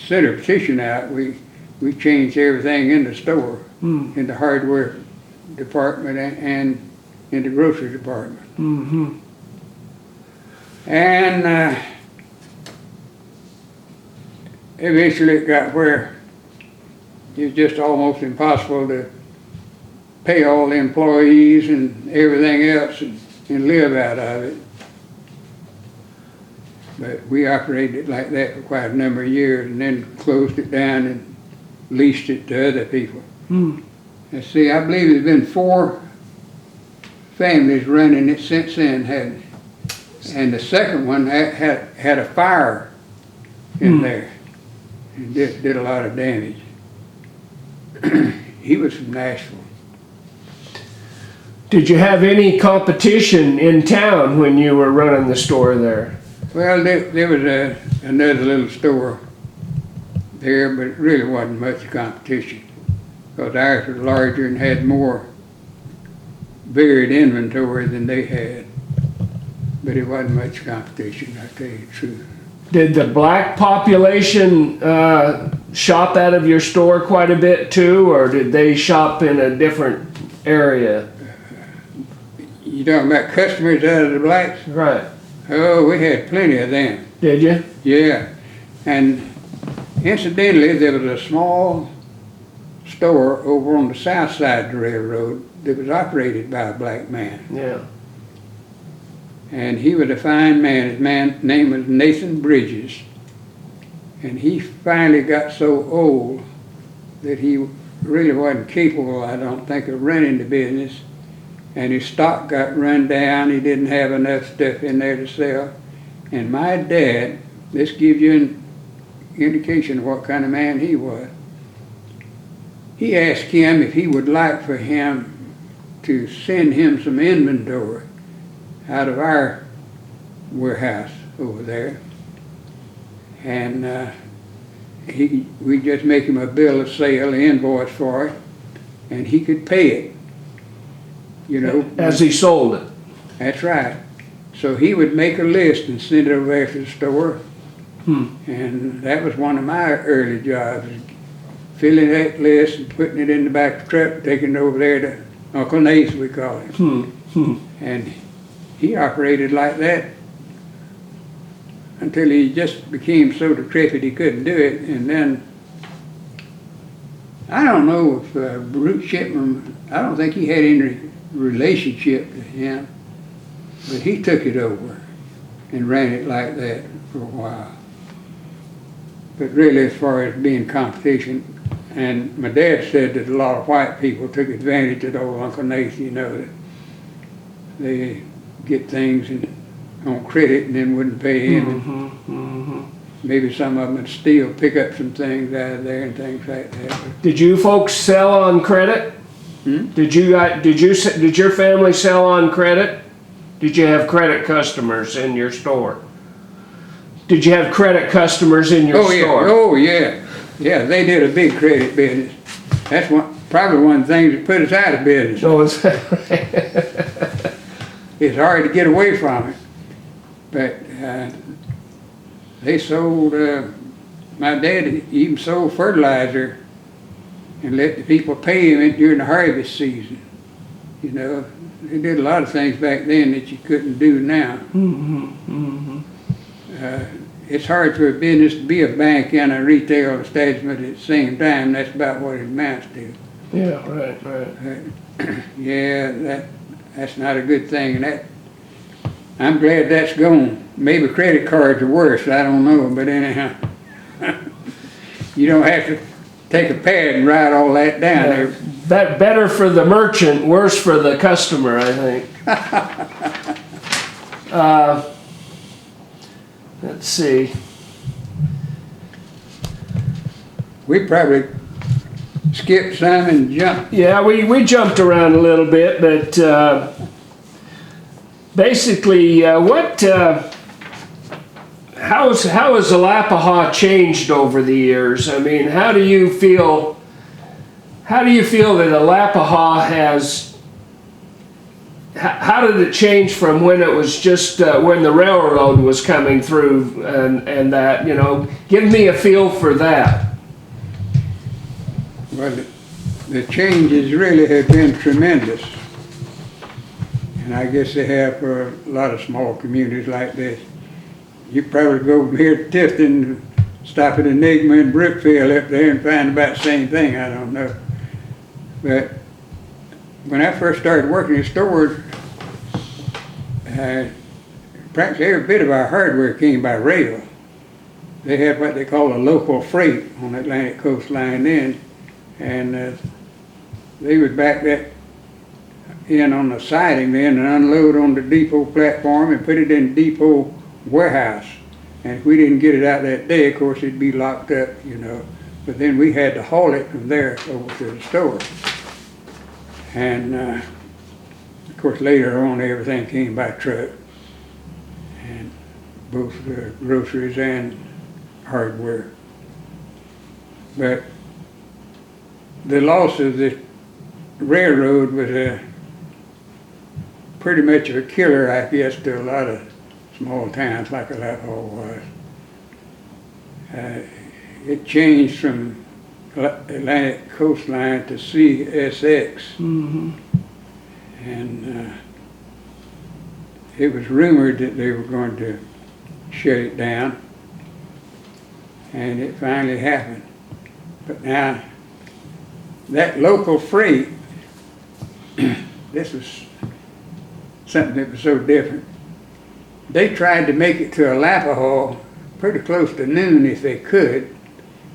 center petition out, we changed everything in the store, in the hardware department and in the grocery department. Mm-hmm. And eventually it got where it was just almost impossible to pay all the employees and everything else and live out of it. But we operated it like that for quite a number of years and then closed it down and leased it to other people. Mm. And see, I believe there's been 4 families running it since then, and the second one had a fire in there and did a lot of damage. He was from Nashville. Did you have any competition in town when you were running the store there? Well, there was another little store there, but it really wasn't much competition because ours was larger and had more varied inventory than they had. But it wasn't much competition, I tell you the truth. Did the black population shop out of your store quite a bit too, or did they shop in a different area? You talking about customers out of the blacks? Right. Oh, we had plenty of them. Did you? Yeah. And incidentally, there was a small store over on the south side of the railroad that was operated by a black man. Yeah. And he was a fine man. His name was Nathan Bridges. And he finally got so old that he really wasn't capable, I don't think, of running the business. And his stock got run down. He didn't have enough stuff in there to sell. And my dad, this gives you an indication of what kind of man he was. He asked him if he would like for him to send him some inventory out of our warehouse over there. And we just make him a bill of sale, an invoice for it, and he could pay it. You know, As he sold it. that's right. So he would make a list and send it over there to the store. And that was one of my early jobs, filling that list and putting it in the back of the truck, taking it over there to Uncle Nate's, we call him. And he operated like that until he just became so decrepit he couldn't do it. And then, I don't know if Brute Shipman, I don't think he had any relationship to him, but he took it over and ran it like that for a while. But really, as far as being competition, and my dad said that a lot of white people took advantage of old Uncle Nathan, you know, that they get things on credit and then wouldn't pay him. Maybe some of them would steal, pick up some things out of there and things like that. Did you folks sell on credit? Did your family sell on credit? Did you have credit customers in your store? Did you have credit customers in your store? Oh yeah, yeah. They did a big credit business. That's probably one of the things that put us out of business. Oh, is that right? It's hard to get away from it, but they sold. My dad even sold fertilizer and let the people pay him during the harvest season. You know, they did a lot of things back then that you couldn't do now. It's hard for a business to be a bank and a retail establishment at the same time. That's about what it amounts to. Yeah, right. Yeah, that's not a good thing, and I'm glad that's gone. Maybe credit cards are worse, I don't know, but anyhow, you don't have to take a pad and write all that down there. Better for the merchant, worse for the customer, I think. Let's see. We probably skipped some and jumped. Yeah, we jumped around a little bit, but basically, how has Alapaha changed over the years? I mean, how do you feel that Alapaha how did it change from when it was just when the railroad was coming through and that, you know, give me a feel for that. Well, the changes really have been tremendous. And I guess they have for a lot of small communities like this. You probably go from here to Tifton, stop at Enigma and Brookfield up there and find about the same thing, I don't know. But when I first started working in stores, practically every bit of our hardware came by rail. They had what they call a local freight on the Atlantic Coast Line then, and they would back that in on the siding then and unload on the depot platform and put it in the depot warehouse. And if we didn't get it out that day, of course, it'd be locked up, you know. But then we had to haul it from there over to the store. And of course, later on, everything came by truck, and both groceries and hardware. But the loss of the railroad was pretty much a killer, I guess, to a lot of small towns like Alapaho was. It changed from Atlantic Coastline to CSX. Mm-hmm. And it was rumored that they were going to shut it down, and it finally happened. But now, that local freight, this was something that was so different. They tried to make it to Alapaho pretty close to noon if they could,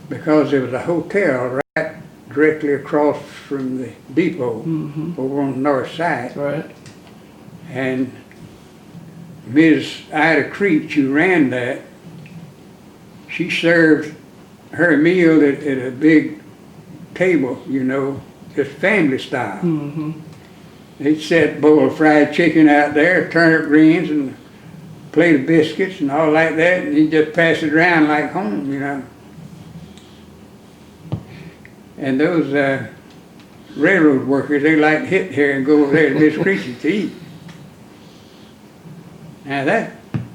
because there was a hotel right directly across from the depot over on the north side. Right. And Ms. Ida Creech, who ran that, she served her meal at a big table, you know, just family style. Mm-hmm. They'd set a bowl of fried chicken out there, turnip greens, and a plate of biscuits and all like that, and you just pass it around like home, you know. And those railroad workers, they like to hit here and go over there to Miss Creech's to eat. Now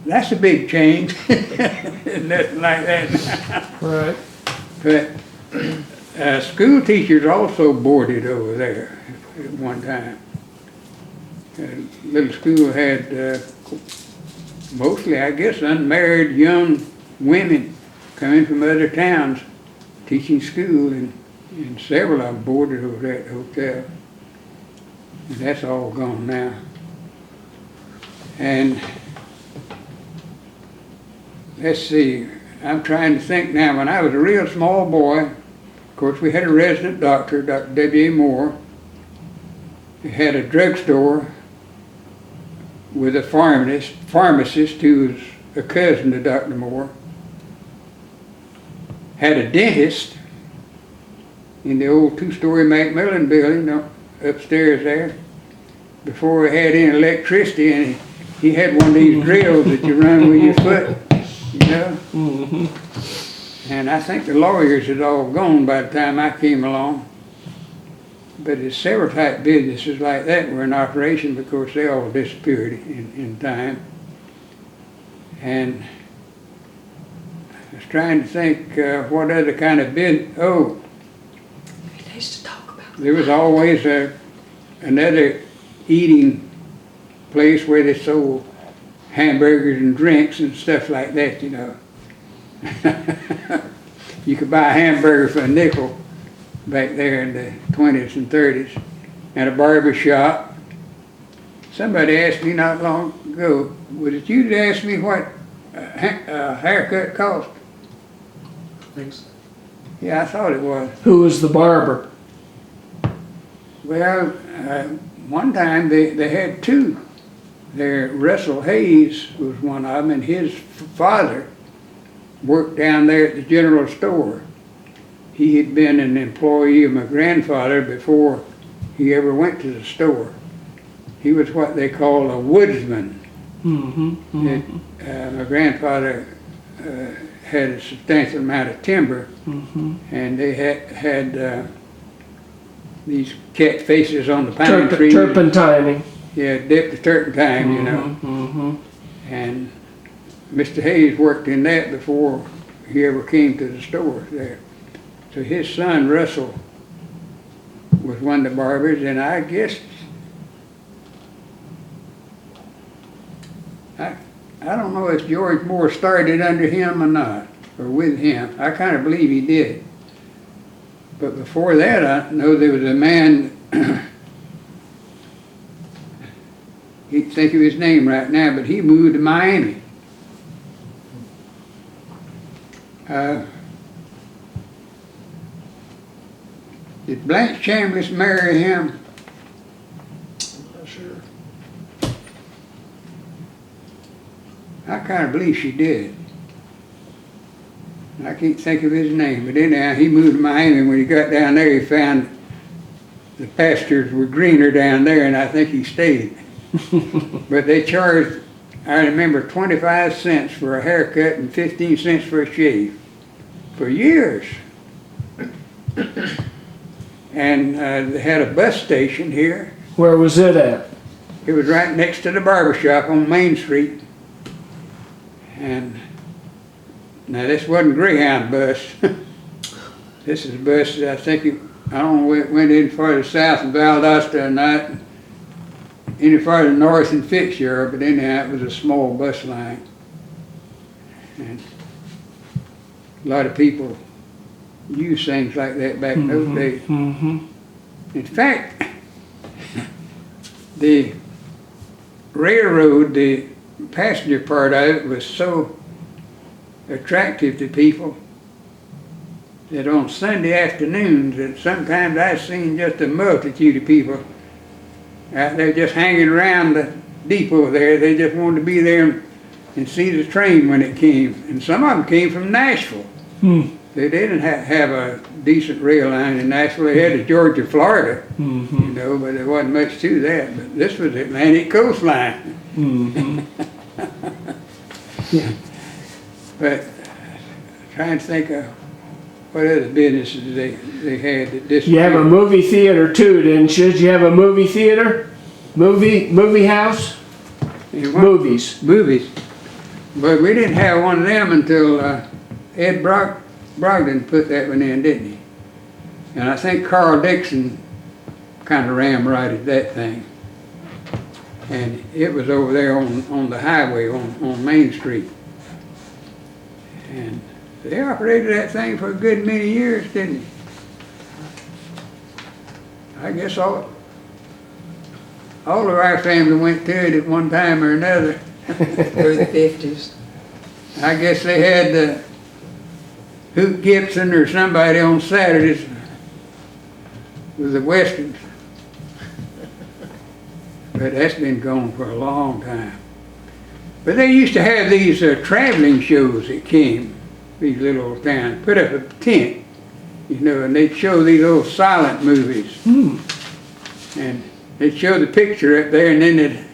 that's a big change. Nothing like that. Right. But school teachers also boarded over there at one time. Little school had mostly, I guess, unmarried young women coming from other towns teaching school, and several of them boarded over there at the hotel. And that's all gone now. And let's see, I'm trying to think now. When I was a real small boy, of course, we had a resident doctor, Dr. W.A. Moore. We had a drugstore with a pharmacist who was a cousin to Dr. Moore. Had a dentist in the old two-story Macmillan building upstairs there, before we had any electricity, and he had one of these drills that you run with your foot, you know. Mm-hmm. And I think the lawyers had all gone by the time I came along. But there's several type businesses like that were in operation, because they all disappeared in time. And I was trying to think what other kind of business. Oh, To talk about. there was always another eating place where they sold hamburgers and drinks and stuff like that, you know. You could buy a hamburger for a nickel back there in the 20s and 30s. And a barber shop. Somebody asked me not long ago, was it you that asked me what a haircut cost? Thanks. Yeah, I thought it was. Who was the barber? Well, one time they had two. There, Russell Hayes was one of them, and his father worked down there at the general store. He had been an employee of my grandfather before he ever went to the store. He was what they call a woodsman. Mm-hmm. Mm-hmm. My grandfather had a substantial amount of timber, and they had these cat faces on the pine trees. Turpentining. Yeah, dipped a certain time, you know. Mm-hmm. And Mr. Hayes worked in that before he ever came to the store there. So his son, Russell, was one of the barbers, and I guess, I don't know if George Moore started under him or not, or with him. I kind of believe he did. But before that, I know there was a man, can't think of his name right now, but he moved to Miami. Did Blanche Chambliss marry him? I'm not sure. I kind of believe she did. I can't think of his name, but anyhow, he moved to Miami. When he got down there, he found the pastures were greener down there, and I think he stayed. But they charged, I remember, 25 cents for a haircut and 15 cents for a shave for years. And they had a bus station here. Where was it at? It was right next to the barber shop on Main Street. And now this wasn't Greyhound bus. This is a bus, I think, I don't know, it went any farther south in Valdosta or not, any farther north in Fitzgerald, but anyhow, it was a small bus line. And a lot of people used things like that back in those days. Mm-hmm. In fact, the railroad, the passenger part of it was so attractive to people that on Sunday afternoons that sometimes I've seen just a multitude of people out there just hanging around the depot there. They just wanted to be there and see the train when it came. And some of them came from Nashville. They didn't have a decent rail line in Nashville. They had the Georgia, Florida, you know, but there wasn't much to that. But this was the Atlantic Coastline. Yeah. But trying to think of what other businesses they had that this. You have a movie theater too, didn't you? Did you have a movie theater? Movie house? Movies. Movies. But we didn't have one of them until Ed Brogdon put that one in, didn't he? And I think Carl Dixon kind of ramrodded that thing. And it was over there on the highway on Main Street. And they operated that thing for a good many years, didn't they? I guess all of our family went to it at one time or another. Through the 50s. I guess they had Hoot Gibson or somebody on Saturdays with the Westerns. But that's been gone for a long time. But they used to have these traveling shows that came, these little towns, put up a tent, you know, and they'd show these old silent movies. And they'd show the picture up there, and then they'd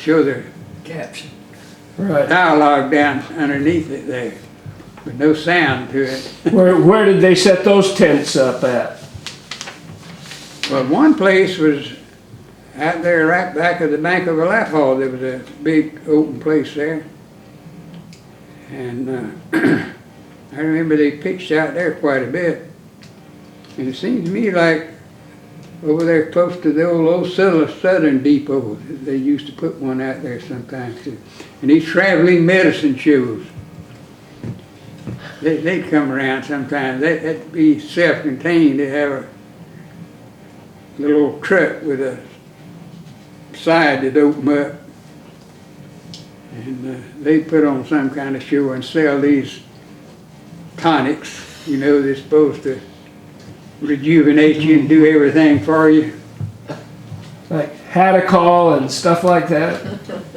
show the Caption. Right. dialogue down underneath it there, with no sound to it. Where did they set those tents up at? Well, one place was out there right back of the bank of a lap hall. There was a big open place there. And I remember they pitched out there quite a bit. And it seems to me like over there close to the old Southern Depot, they used to put one out there sometimes too. And these traveling medicine shows, they'd come around sometimes. That'd be self-contained. They'd have a little old truck with a side that'd open up. And they'd put on some kind of show and sell these tonics, you know, they're supposed to rejuvenate you and do everything for you. Like Hadacol and stuff like that?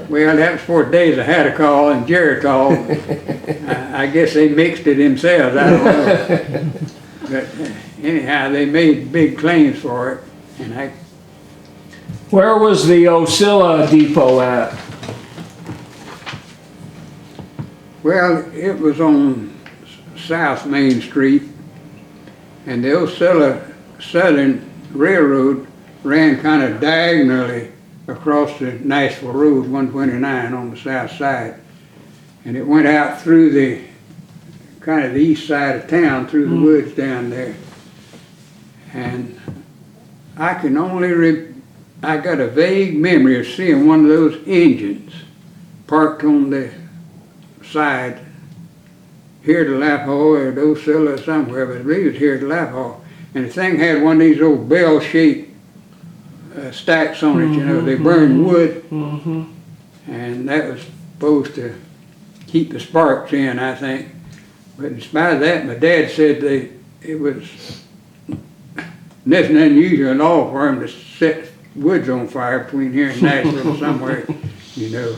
Well, that was for days of Hadacol and Geritol. I guess they mixed it themselves, I don't know. But anyhow, they made big claims for it. And Where was the Osceola Depot at? well, it was on South Main Street, and the Osceola Southern Railroad ran kind of diagonally across the Nashville Road, 129 on the south side. And it went out through the, kind of the east side of town, through the woods down there. And I can only, I got a vague memory of seeing one of those engines parked on the side here to Lapham or Docilla or somewhere, but I believe it's here to Lapham. And the thing had one of these old bell-shaped stacks on it, you know, they burned wood. And that was supposed to keep the sparks in, I think. But in spite of that, my dad said it was nothing unusual at all for him to set woods on fire between here and Nashville somewhere, you know.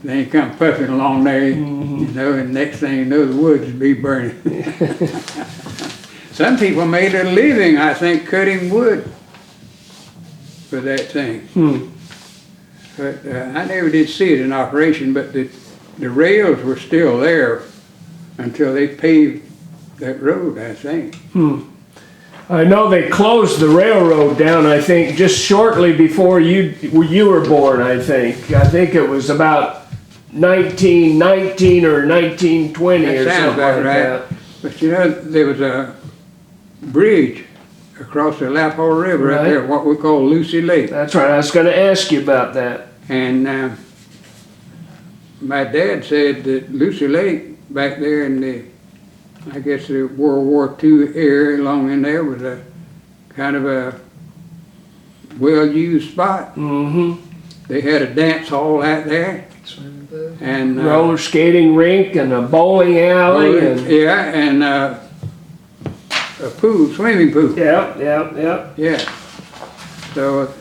They ain't come puffing along there, you know, and next thing you know, the woods would be burning. Some people made a living, I think, cutting wood for that thing. But I never did see it in operation, but the rails were still there until they paved that road, I think. I know they closed the railroad down, I think, just shortly before you were born, I think. I think it was about 1919 or 1920 or something like that. But you know, there was a bridge across the Lapham River right there, what we call Lucy Lake. That's right, I was going to ask you about that. And my dad said that Lucy Lake back there in the, I guess the World War II area along in there was a kind of a well-used spot. They had a dance hall out there. And roller skating rink and a bowling alley. Yeah, and a pool, swimming pool. Yeah. So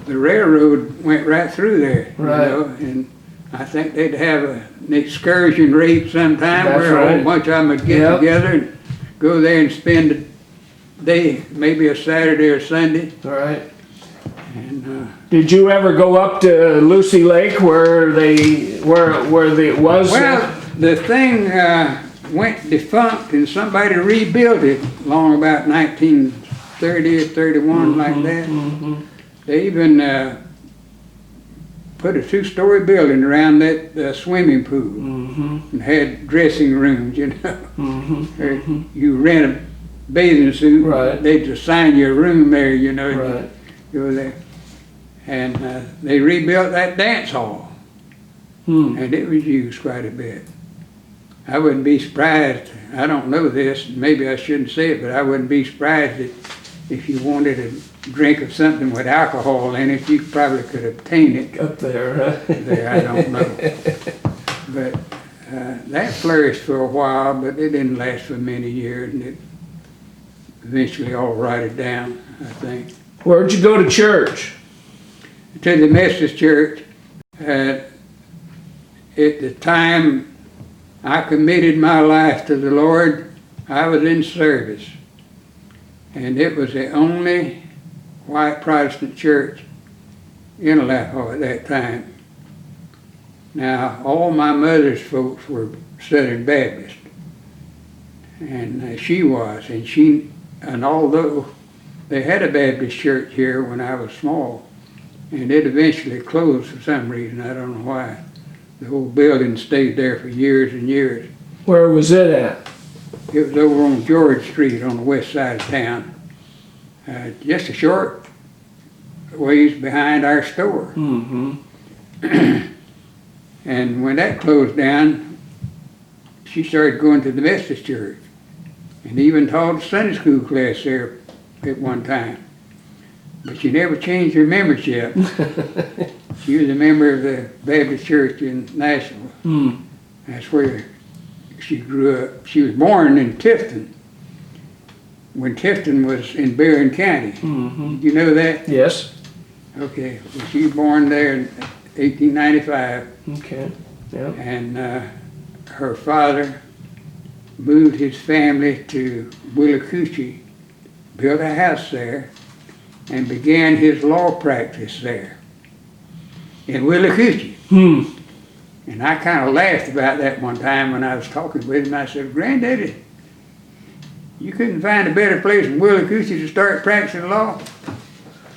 the railroad went right through there, you know, and I think they'd have an excursion rate sometime where a whole bunch of them would get together and go there and spend a day, maybe a Saturday or Sunday. Right. And did you ever go up to Lucy Lake where it was? Well, the thing went defunct and somebody rebuilt it long about 1930 or 31, like that. They even put a two-story building around that swimming pool and had dressing rooms, you know. You rent a bathing suit, they'd assign you a room there, you know, you go there. And they rebuilt that dance hall, and it was used quite a bit. I wouldn't be surprised, I don't know this, maybe I shouldn't say it, but I wouldn't be surprised that if you wanted a drink of something with alcohol in it, you probably could obtain it. Up there, huh? There, I don't know. But that flourished for a while, but it didn't last for many years, and it eventually all rotted down, I think. Where'd you go to church? To the Methodist Church. At the time I committed my life to the Lord, I was in service. And it was the only white Protestant church in Lapham at that time. Now, all my mother's folks were Southern Baptist, and she was, and although they had a Baptist church here when I was small, and it eventually closed for some reason, I don't know why. The whole building stayed there for years and years. Where was it at? It was over on George Street on the west side of town, just a short ways behind our store. And when that closed down, she started going to the Methodist Church and even taught a Sunday school class there at one time. But she never changed her membership. She was a member of the Baptist Church in Nashville. That's where she grew up. She was born in Tifton, when Tifton was in Barron County. Did you know that? Yes. Okay. Well, she was born there in 1895. Okay. Yeah. And her father moved his family to Willacoochee, built a house there, and began his law practice there in Willacoochee. And I kind of laughed about that one time when I was talking with him. I said, "Granddaddy, you couldn't find a better place than Willacoochee to start practicing law?"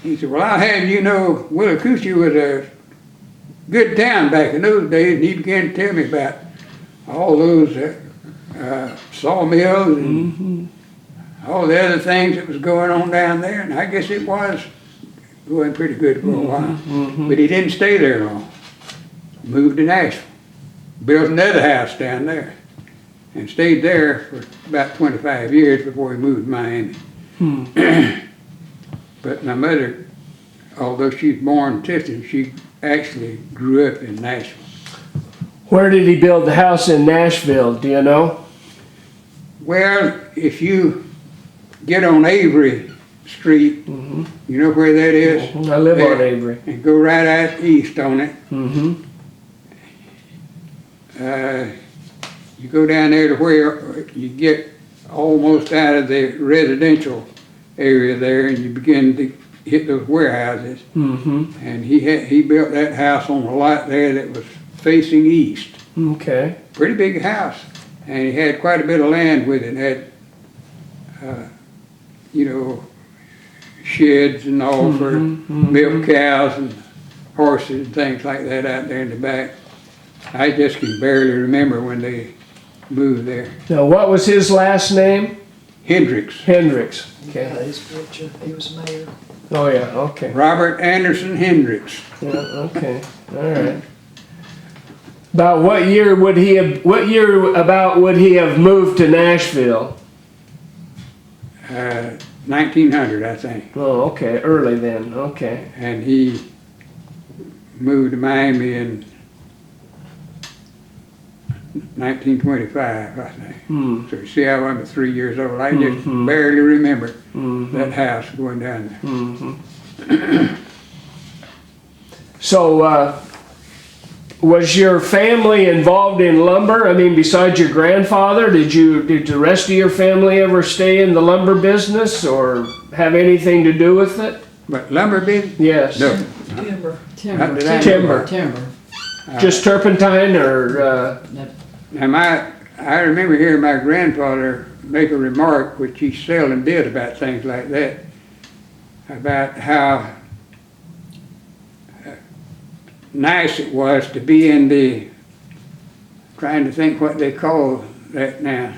he said, well, I'll have you know, Willacoochee was a good town back in those days, and he began to tell me about all those sawmills and all the other things that was going on down there, and I guess it was going pretty good for a while. But he didn't stay there long. Moved to Nashville, built another house down there, and stayed there for about 25 years before he moved to Miami. But my mother, although she was born in Tifton, she actually grew up in Nashville. Where did he build the house in Nashville? Do you know? Well, if you get on Avery Street, you know where that is? I live There. on Avery. And go right out east on it. You go down there to where you get almost out of the residential area there, and you begin to hit those warehouses. And he built that house on a lot there that was facing east. Okay. Pretty big house, and he had quite a bit of land with it. It had, you know, sheds and all for milk cows and horses and things like that out there in the back. I just can barely remember when they moved there. Now, what was his last name? Hendricks. Hendricks. Yeah, Okay. his picture, he was mayor. Oh, yeah, okay. Robert Anderson Hendricks. Yeah, okay. All right. About what year would he have moved to Nashville? 1900, I think. Oh, okay, early then, okay. And he moved to Miami in 1925, I think. So you see, I was 3 years old. I just barely remember that house going down there. So, was your family involved in lumber? I mean, besides your grandfather, did the rest of your family ever stay in the lumber business or have anything to do with it? But lumber business? Yes. No. Timber. Not that I know Timber. of. Timber. Just turpentine or, Now I remember hearing my grandfather make a remark, which he seldom did about things like that, about how nice it was to be in the, trying to think what they call that now.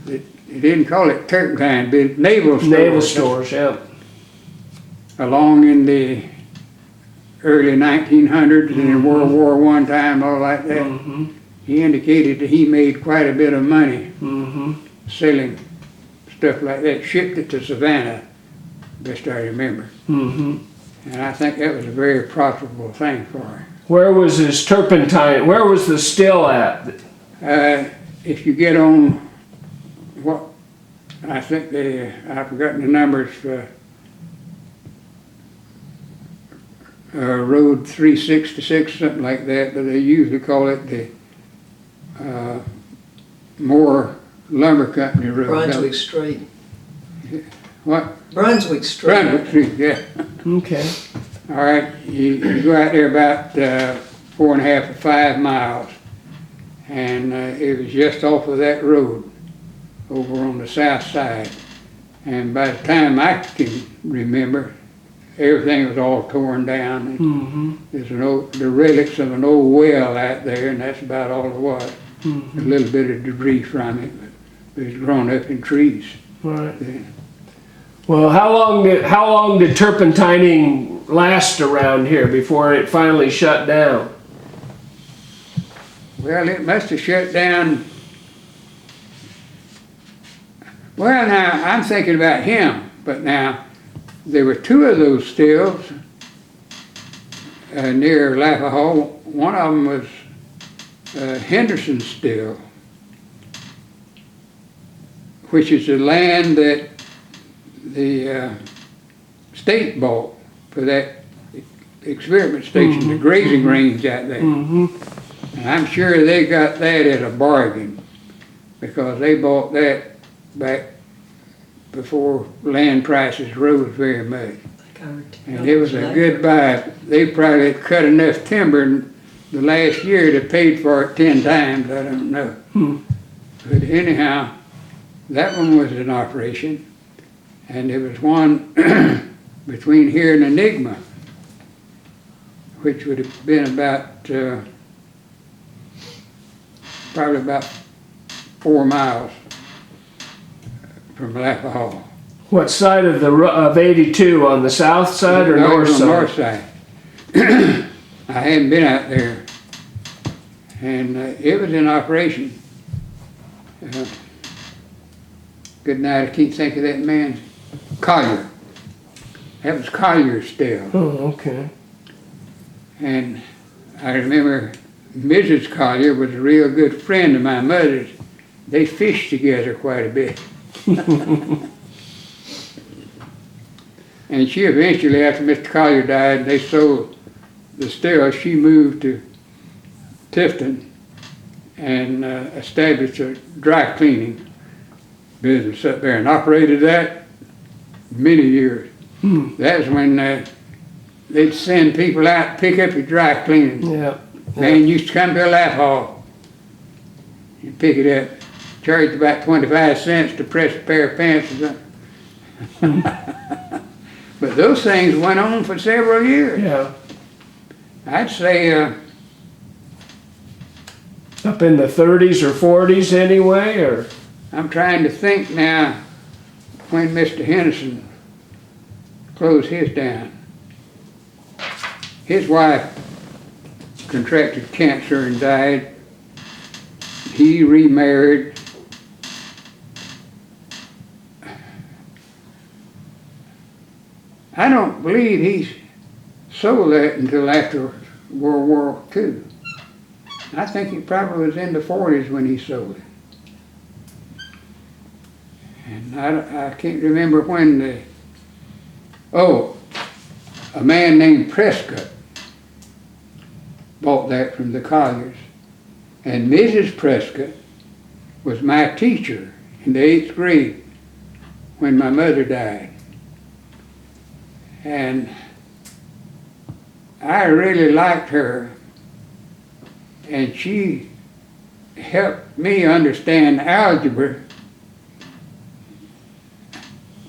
They didn't call it turpentine, but naval stores. naval stores, yeah. Along in the early 1900s and in World War I time, all like that. He indicated that he made quite a bit of money selling stuff like that. Shipped it to Savannah, best I remember. And I think that was a very profitable thing for him. Where was his turpentine? Where was the still at? If you get on what I think I've forgotten the numbers for Road 366, something like that, but they usually call it the Moore Lumber Company Road. Brunswick Street. What? Brunswick Street. Brunswick Street, yeah. Okay. All right, you go out there about 4.5 or 5 miles, and it was just off of that road over on the south side. And by the time I can remember, everything was all torn down. And there's the relics of an old well out there, and that's about all it was. A little bit of debris from it, but it was grown up in trees. Right. Yeah. Well, how long did turpentining last around here before it finally shut down? Well, it must have shut down. Well, now, I'm thinking about him, but now, there were 2 of those stills near Lafayette. One of them was Henderson's still, which is the land that the state bought for that experiment station, the grazing range out there. And I'm sure they got that at a bargain, because they bought that back before land prices rose very much. And it was a good buy. They probably cut enough timber in the last year to paid for it 10 times, I don't know. But anyhow, that one was in operation. And there was one between here and Enigma, which would have been about, probably about 4 miles from Lapa Hall. What side of of 82? On the south side or No, it north was on the side? north side. I hadn't been out there, and it was in operation. Good night, I can't think of that man's, Collier. That was Collier's still. Oh, okay. And I remember Mrs. Collier was a real good friend of my mother's. They fished together quite a bit. And she eventually, after Mr. Collier died, they sold the still. She moved to Tifton and established a dry cleaning business up there and operated that many years. That was when they'd send people out to pick up your dry cleaning. Yeah. Man used to come to a lap hall and pick it up. Charged about 25 cents to press a pair of pants or something. But those things went on for several years. Yeah. I'd say Up in the 30s or 40s anyway, or? I'm trying to think now when Mr. Henderson closed his down. His wife contracted cancer and died. He remarried. I don't believe he sold that until after World War II. I think it probably was in the 40s when he sold it. And I can't remember when a man named Prescott bought that from the Colliers. And Mrs. Prescott was my teacher in the 8th grade when my mother died. And I really liked her, and she helped me understand algebra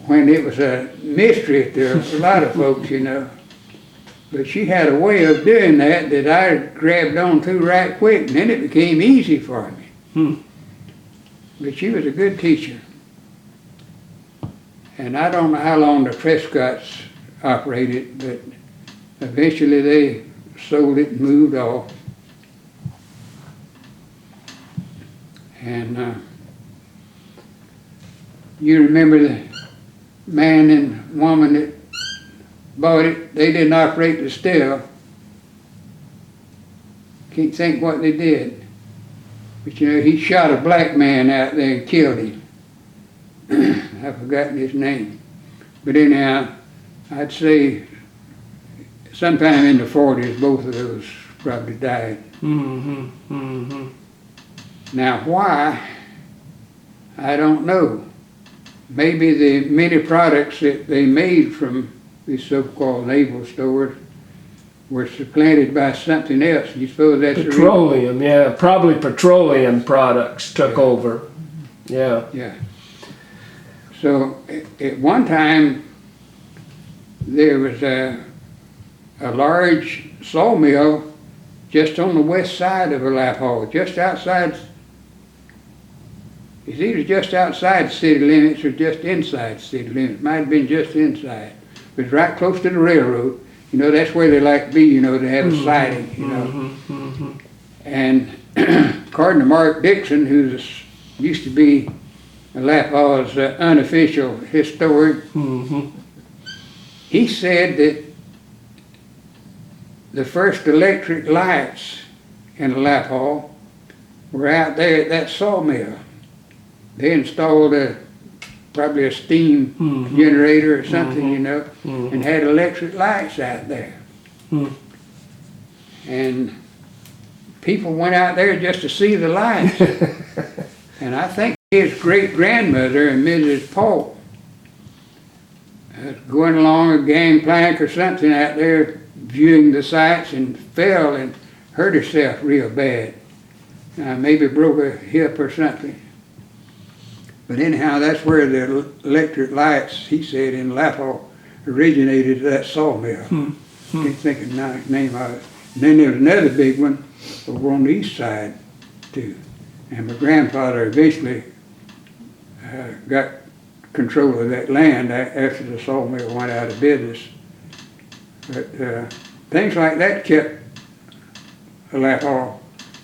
when it was a mystery to a lot of folks, you know. But she had a way of doing that I grabbed on to right quick, and then it became easy for me. But she was a good teacher. And I don't know how long the Prescotts operated, but eventually they sold it and moved off. And you remember the man and woman that bought it? They didn't operate the still. Can't think what they did. But you know, he shot a black man out there and killed him. I've forgotten his name. But anyhow, I'd say sometime in the 40s, both of those probably died. Now why, I don't know. Maybe the many products that they made from these so-called naval stores were supplanted by something else. You suppose that's petroleum? Yeah, probably petroleum products took over. Yeah. Yeah. So at one time there was a large sawmill just on the west side of Lap Hall, just outside. It's either just outside the city limits or just inside the city limits. Might have been just inside. It was right close to the railroad. You know, that's where they like to be, you know, to have a siding, you know. And according to Mark Dixon, who used to be Lap Hall's unofficial historian, he said that the first electric lights in Lap Hall were out there at that sawmill. They installed probably a steam generator or something, you know, and had electric lights out there. And people went out there just to see the lights. And I think his great-grandmother and Mrs. Polk was going along a gangplank or something out there viewing the sights and fell and hurt herself real bad. Maybe broke a hip or something. But anyhow, that's where the electric lights, he said, in Lap Hall originated that sawmill. Can't think of the name of it. And then there was another big one over on the east side too. And my grandfather eventually got control of that land after the sawmill went out of business. But things like that kept Lappaw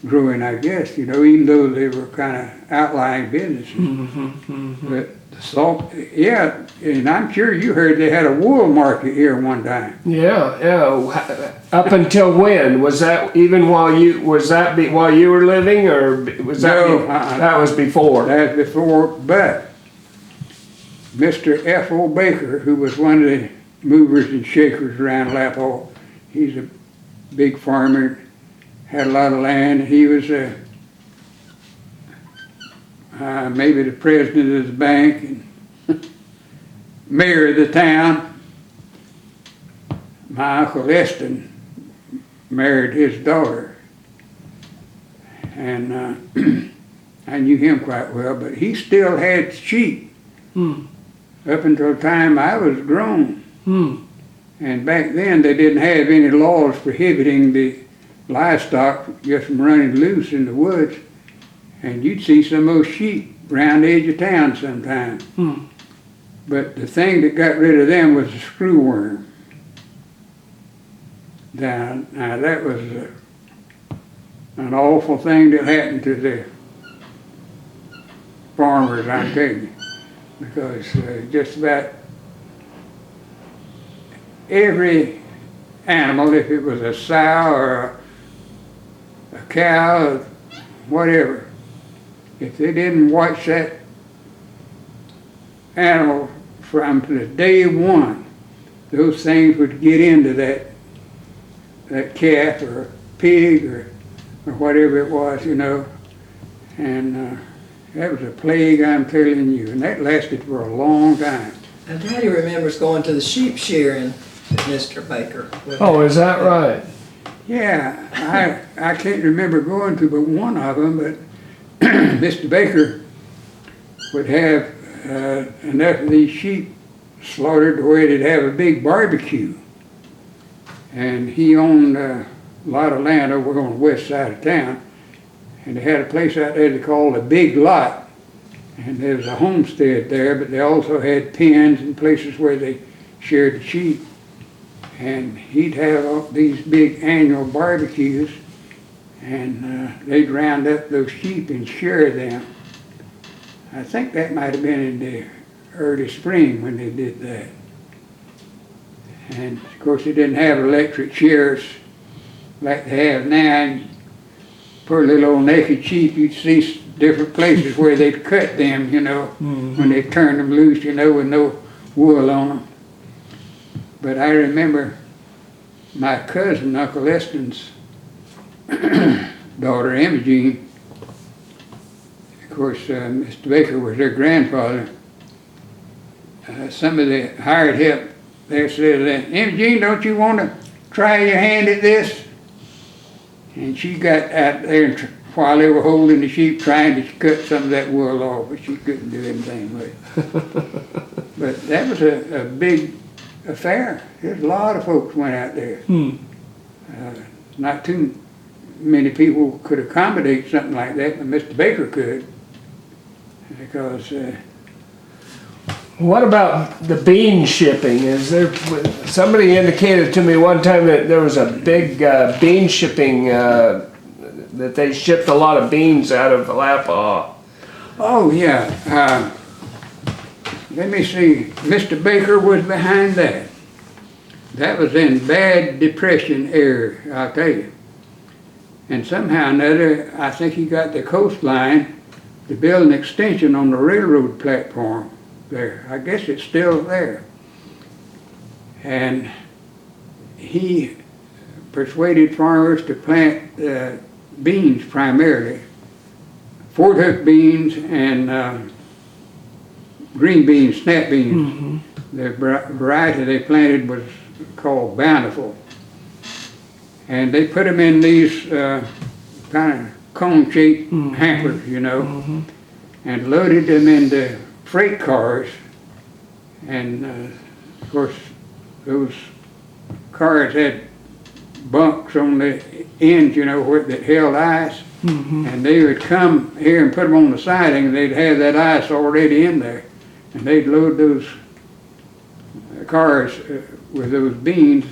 growing, I guess, even though they were kind of outlying businesses. But the salt, yeah, and I'm sure you heard they had a wool market here one time. Yeah. Up until when? Was that even while you were living, or was that No, that was before? That was before, but Mr. F.O. Baker, who was one of the movers and shakers around Lappaw, he's a big farmer, had a lot of land. He was maybe the president of the bank and mayor of the town. My Uncle Eston married his daughter, and I knew him quite well, but he still had sheep up until the time I was grown. And back then they didn't have any laws prohibiting the livestock just from running loose in the woods, and you'd see some of those sheep around the edge of town sometime. But the thing that got rid of them was the screwworm. Now that was an awful thing that happened to the farmers, I'm telling you, because just about every animal, if it was a sow or a cow, whatever, if they didn't watch that animal from the day one, those things would get into that calf or pig or whatever it was, and that was a plague, I'm telling you, and that lasted for a long time. Now, Daddy remembers going to the sheep shearing with Mr. Baker. Oh, is that right? Yeah, I can't remember going to but one of them, but Mr. Baker would have enough of these sheep slaughtered to where they'd have a big barbecue. And he owned a lot of land over on the west side of town, and they had a place out there they called a Big Lot, and there was a homestead there, but they also had pens and places where they sheared the sheep. And he'd have all these big annual barbecues, and they'd round up those sheep and shear them. I think that might have been in the early spring when they did that. And of course they didn't have electric shears like they have now. And poor little old naked sheep, you'd see different places where they'd cut them, when they turned them loose, with no wool on them. But I remember my cousin, Uncle Eston's daughter, Imogene. Of course, Mr. Baker was their grandfather. Some of the hired help there said, Imogene, don't you want to try your hand at this? And she got out there while they were holding the sheep trying to cut some of that wool off, but she couldn't do anything with it. But that was a big affair. There's a lot of folks went out there. Not too many people could accommodate something like that, but Mr. Baker could, because what about the bean shipping? Is there, somebody indicated to me one time that there was a big bean shipping, that they shipped a lot of beans out of Lappaw. Oh yeah, let me see, Mr. Baker was behind that. That was in bad depression era, I'll tell you. And somehow or another, I think he got the coastline to build an extension on the railroad platform there. I guess it's still there. And he persuaded farmers to plant beans primarily, Fort Hook beans and green beans, snap beans. The variety they planted was called Bountiful. And they put them in these kind of cone-shaped hampers, and loaded them into freight cars. And of course, those cars had bunks on the ends, you know, where that held ice. And they would come here and put them on the siding, and they'd have that ice already in there. And they'd load those cars with those beans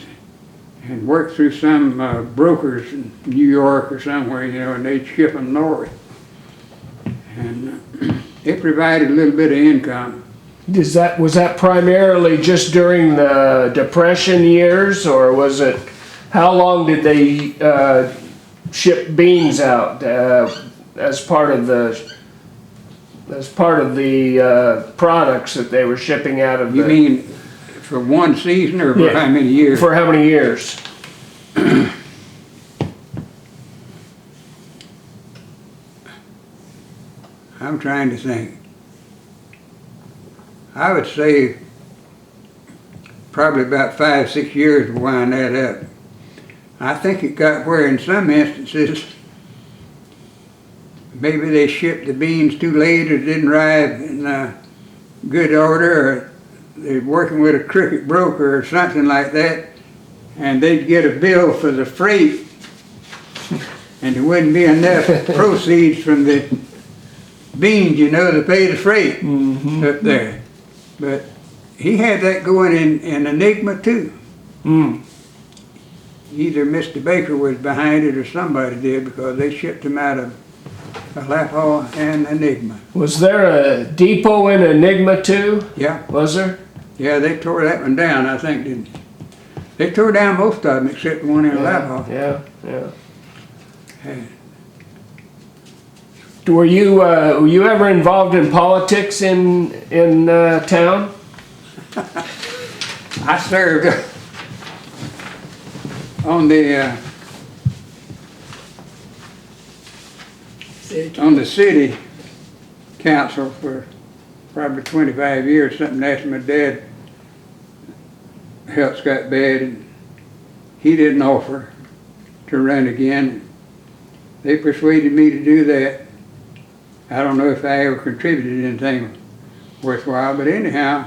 and work through some brokers in New York or somewhere, you know, and they'd ship them north. And it provided a little bit of income. Was that primarily just during the Depression years, or was it, how long did they ship beans out as part of the products that they were shipping out of? You mean for one season, or for Yeah. how many years? For how many years? I'm trying to think. I would say probably about 5, 6 years to wind that up. I think it got where in some instances maybe they shipped the beans too late or didn't arrive in good order, or they're working with a crooked broker or something like that, and they'd get a bill for the freight and there wouldn't be enough proceeds from the beans, you know, to pay the freight up there. But he had that going in Enigma too. Either Mr. Baker was behind it or somebody did, because they shipped him out of Alapaw and Enigma. Was there a depot in Enigma too? Yeah. Was there? Yeah, they tore that one down, I think, didn't they? They tore down most of them except the one in Alapaw. Yeah, yeah. Hey. Were you ever involved in politics in town? I served on the city council for probably 25 years, something after my dad health got bad and he didn't offer to run again. They persuaded me to do that. I don't know if I ever contributed anything worthwhile, but anyhow,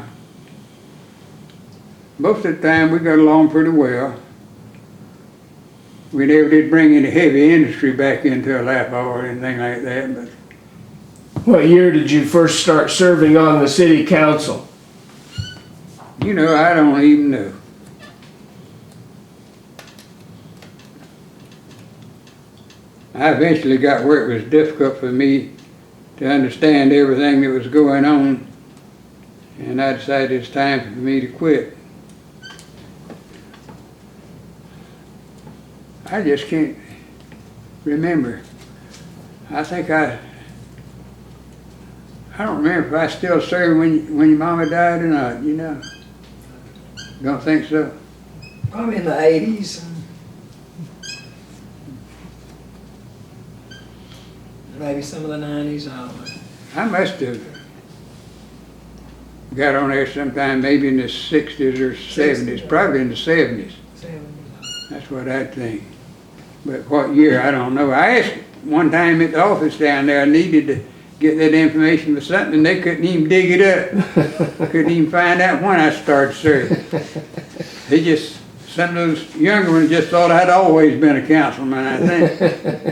most of the time we got along pretty well. We never did bring any heavy industry back into Alapaw or anything like that. But What year did you first start serving on the city council? you know, I don't even know. I eventually got where it was difficult for me to understand everything that was going on, and I decided it's time for me to quit. I just can't remember. I think I don't remember if I still served when your mama died or not, you know. Don't think so. Probably in the 80s. Maybe some of the 90s, I don't know. I must have got on there sometime maybe in the 60s or 70s, probably in the 70s. That's what I'd think. But what year, I don't know. I asked one time at the office down there, I needed to get that information for something, and they couldn't even dig it up. Couldn't even find out when I started serving. They just, some of those younger ones just thought I'd always been a councilman, I think.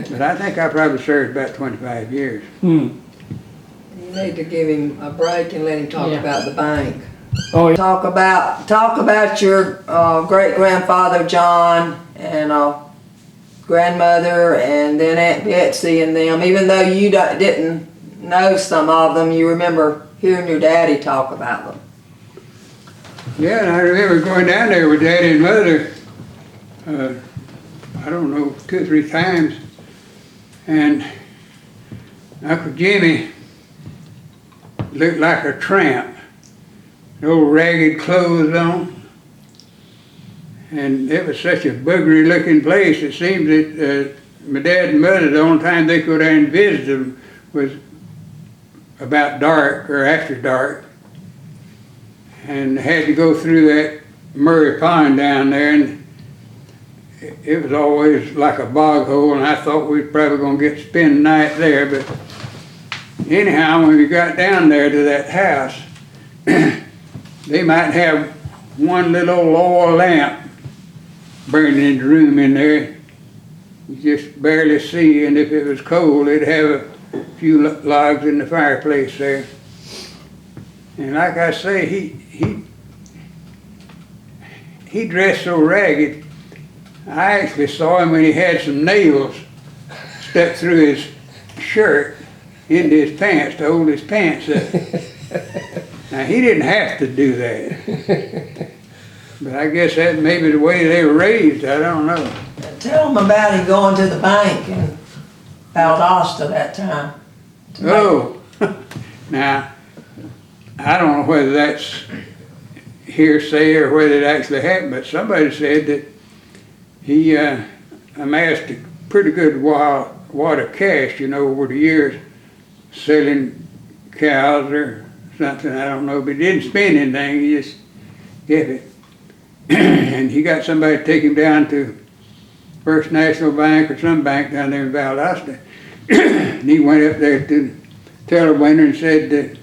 But I think I probably served about 25 years. You need to give him a break and let him talk about the bank. Oh, yeah. Talk about your great-grandfather John and grandmother, and then Aunt Betsy and them. Even though you didn't know some of them, you remember hearing your daddy talk about them. Yeah, and I remember going down there with Daddy and Mother, I don't know, 2 or 3 times, and Uncle Jimmy looked like a tramp, old ragged clothes on, and it was such a buggery looking place. It seemed that my dad and mother, the only time they could go down and visit them was about dark or after dark, and had to go through that Murray Pond down there, and it was always like a bog hole, and I thought we was probably going to spend the night there. But anyhow, when we got down there to that house, they might have one little oil lamp burning in the room in there. You just barely see, and if it was cold, it'd have a few logs in the fireplace there. And like I say, he dressed so ragged, I actually saw him when he had some nails stuck through his shirt into his pants to hold his pants up. Now, he didn't have to do that. But I guess that may be the way they were raised, I don't know. Tell them about him going to the bank in Valdosta that time. Oh, now, I don't know whether that's hearsay or whether it actually happened, but somebody said that he amassed a pretty good wad of cash, you know, over the years, selling cows or something, I don't know, but he didn't spend anything, he just kept it. And he got somebody to take him down to First National Bank or some bank down there in Valdosta. And he went up there to the teller window and said that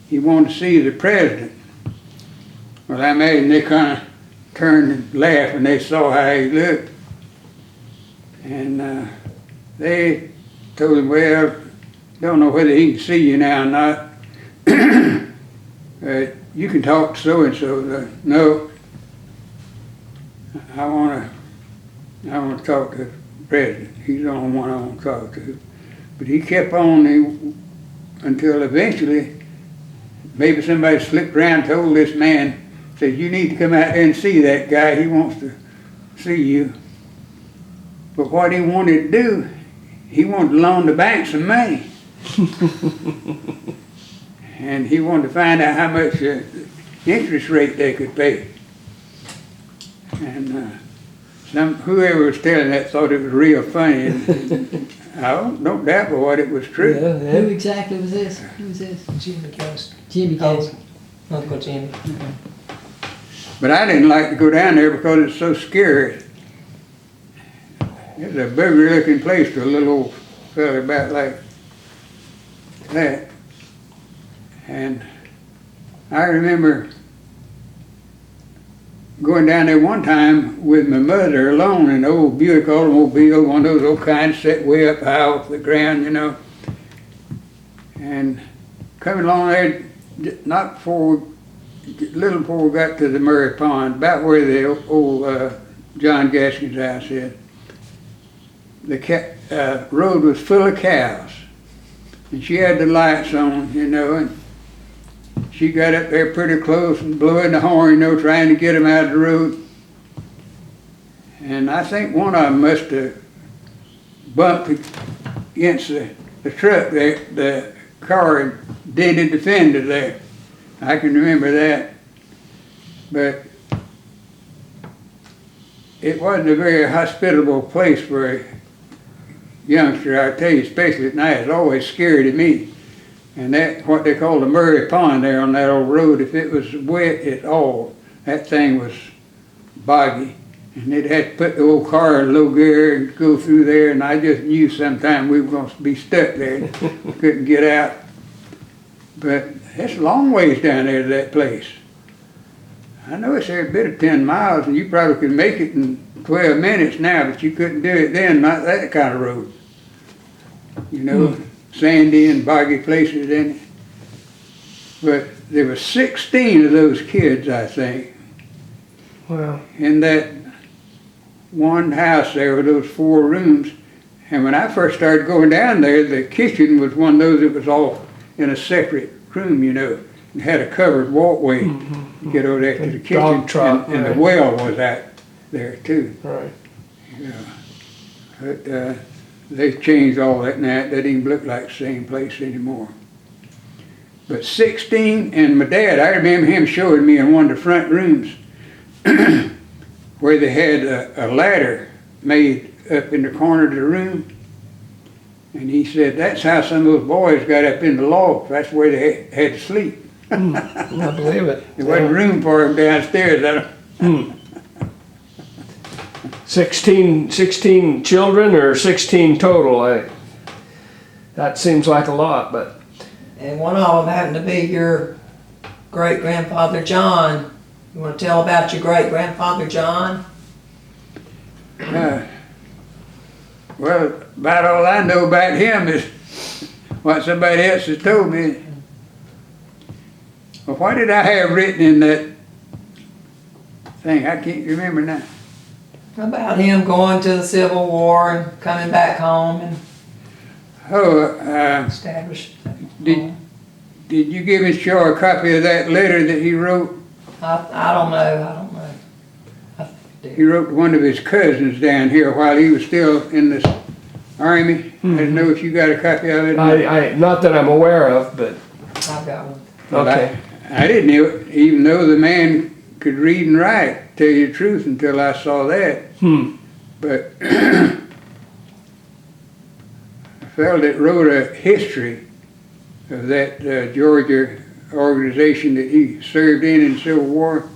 he wanted to see the president. Well, I imagine they kind of turned and laughed when they saw how he looked. And they told him, well, don't know whether he can see you now or not. You can talk to so-and-so. No, I want to talk to the president. He's the only one I want to talk to. But he kept on until eventually, maybe somebody slipped around and told this man, said, you need to come out there and see that guy. He wants to see you. But what he wanted to do, he wanted to loan the bank some money. And he wanted to find out how much interest rate they could pay. And whoever was telling that thought it was real funny. And I don't doubt but what it was true. Yeah, yeah. Who exactly was this? Who was this? Jimmy Gaskins. Jimmy Gaskins. Uncle Jimmy. But I didn't like to go down there because it's so scary. It's a bigger looking place to a little old fella about like that. And I remember going down there one time with my mother alone in an old Buick automobile, one of those old kinds set way up high off the ground, you know. And coming along there, not before, a little before we got to the Murray Pond, about where the old John Gaskins' house is, the road was full of cows. And she had the lights on, you know, and she got up there pretty close and blowing the horn, you know, trying to get them out of the road. And I think one of them must have bumped against the truck, the car, and dented the fender there. I can remember that. But it wasn't a very hospitable place for a youngster, I tell you, especially at night. It's always scary to me. And that, what they call the Murray Pond there on that old road, if it was wet at all, that thing was boggy. And they'd have to put the old car in low gear and go through there, and I just knew sometime we were going to be stuck there and couldn't get out. But it's a long ways down there to that place. I know it's every bit of 10 miles, and you probably could make it in 12 minutes now, but you couldn't do it then, not that kind of road. You know, sandy and boggy places in it. But there were 16 of those kids, I think, Wow. in that one house there with those 4 rooms. And when I first started going down there, the kitchen was one of those that was all in a separate room, you know. It had a covered walkway to get over there to the kitchen. Dog trot, and right. the well was out there too. Right. Yeah. But they've changed all that now. It doesn't even look like the same place anymore. But 16, and my dad, I remember him showing me in one of the front rooms where they had a ladder made up in the corner of the room. And he said, that's how some of those boys got up in the loft. That's where they had to sleep. I believe it. There wasn't room for them downstairs. 16 children or 16 total? That seems like a lot, but And one of them happened to be your great-grandfather John. You wanna tell about your great-grandfather John? Well, about all I know about him is what somebody else has told me. Well, what did I have written in that thing? I can't remember now. About him going to the Civil War and coming back home and Established. did you give Miss Shaw a copy of that letter that he wrote? I don't know. I think He wrote to one of his cousins down here while he was still in the army. I didn't know if you got a copy of it. I not that I'm aware of, but I've got one. Well, okay. I didn't even know the man could read and write, tell you the truth, until I saw that. But a fellow that wrote a history of that Georgia organization that he served in the Civil War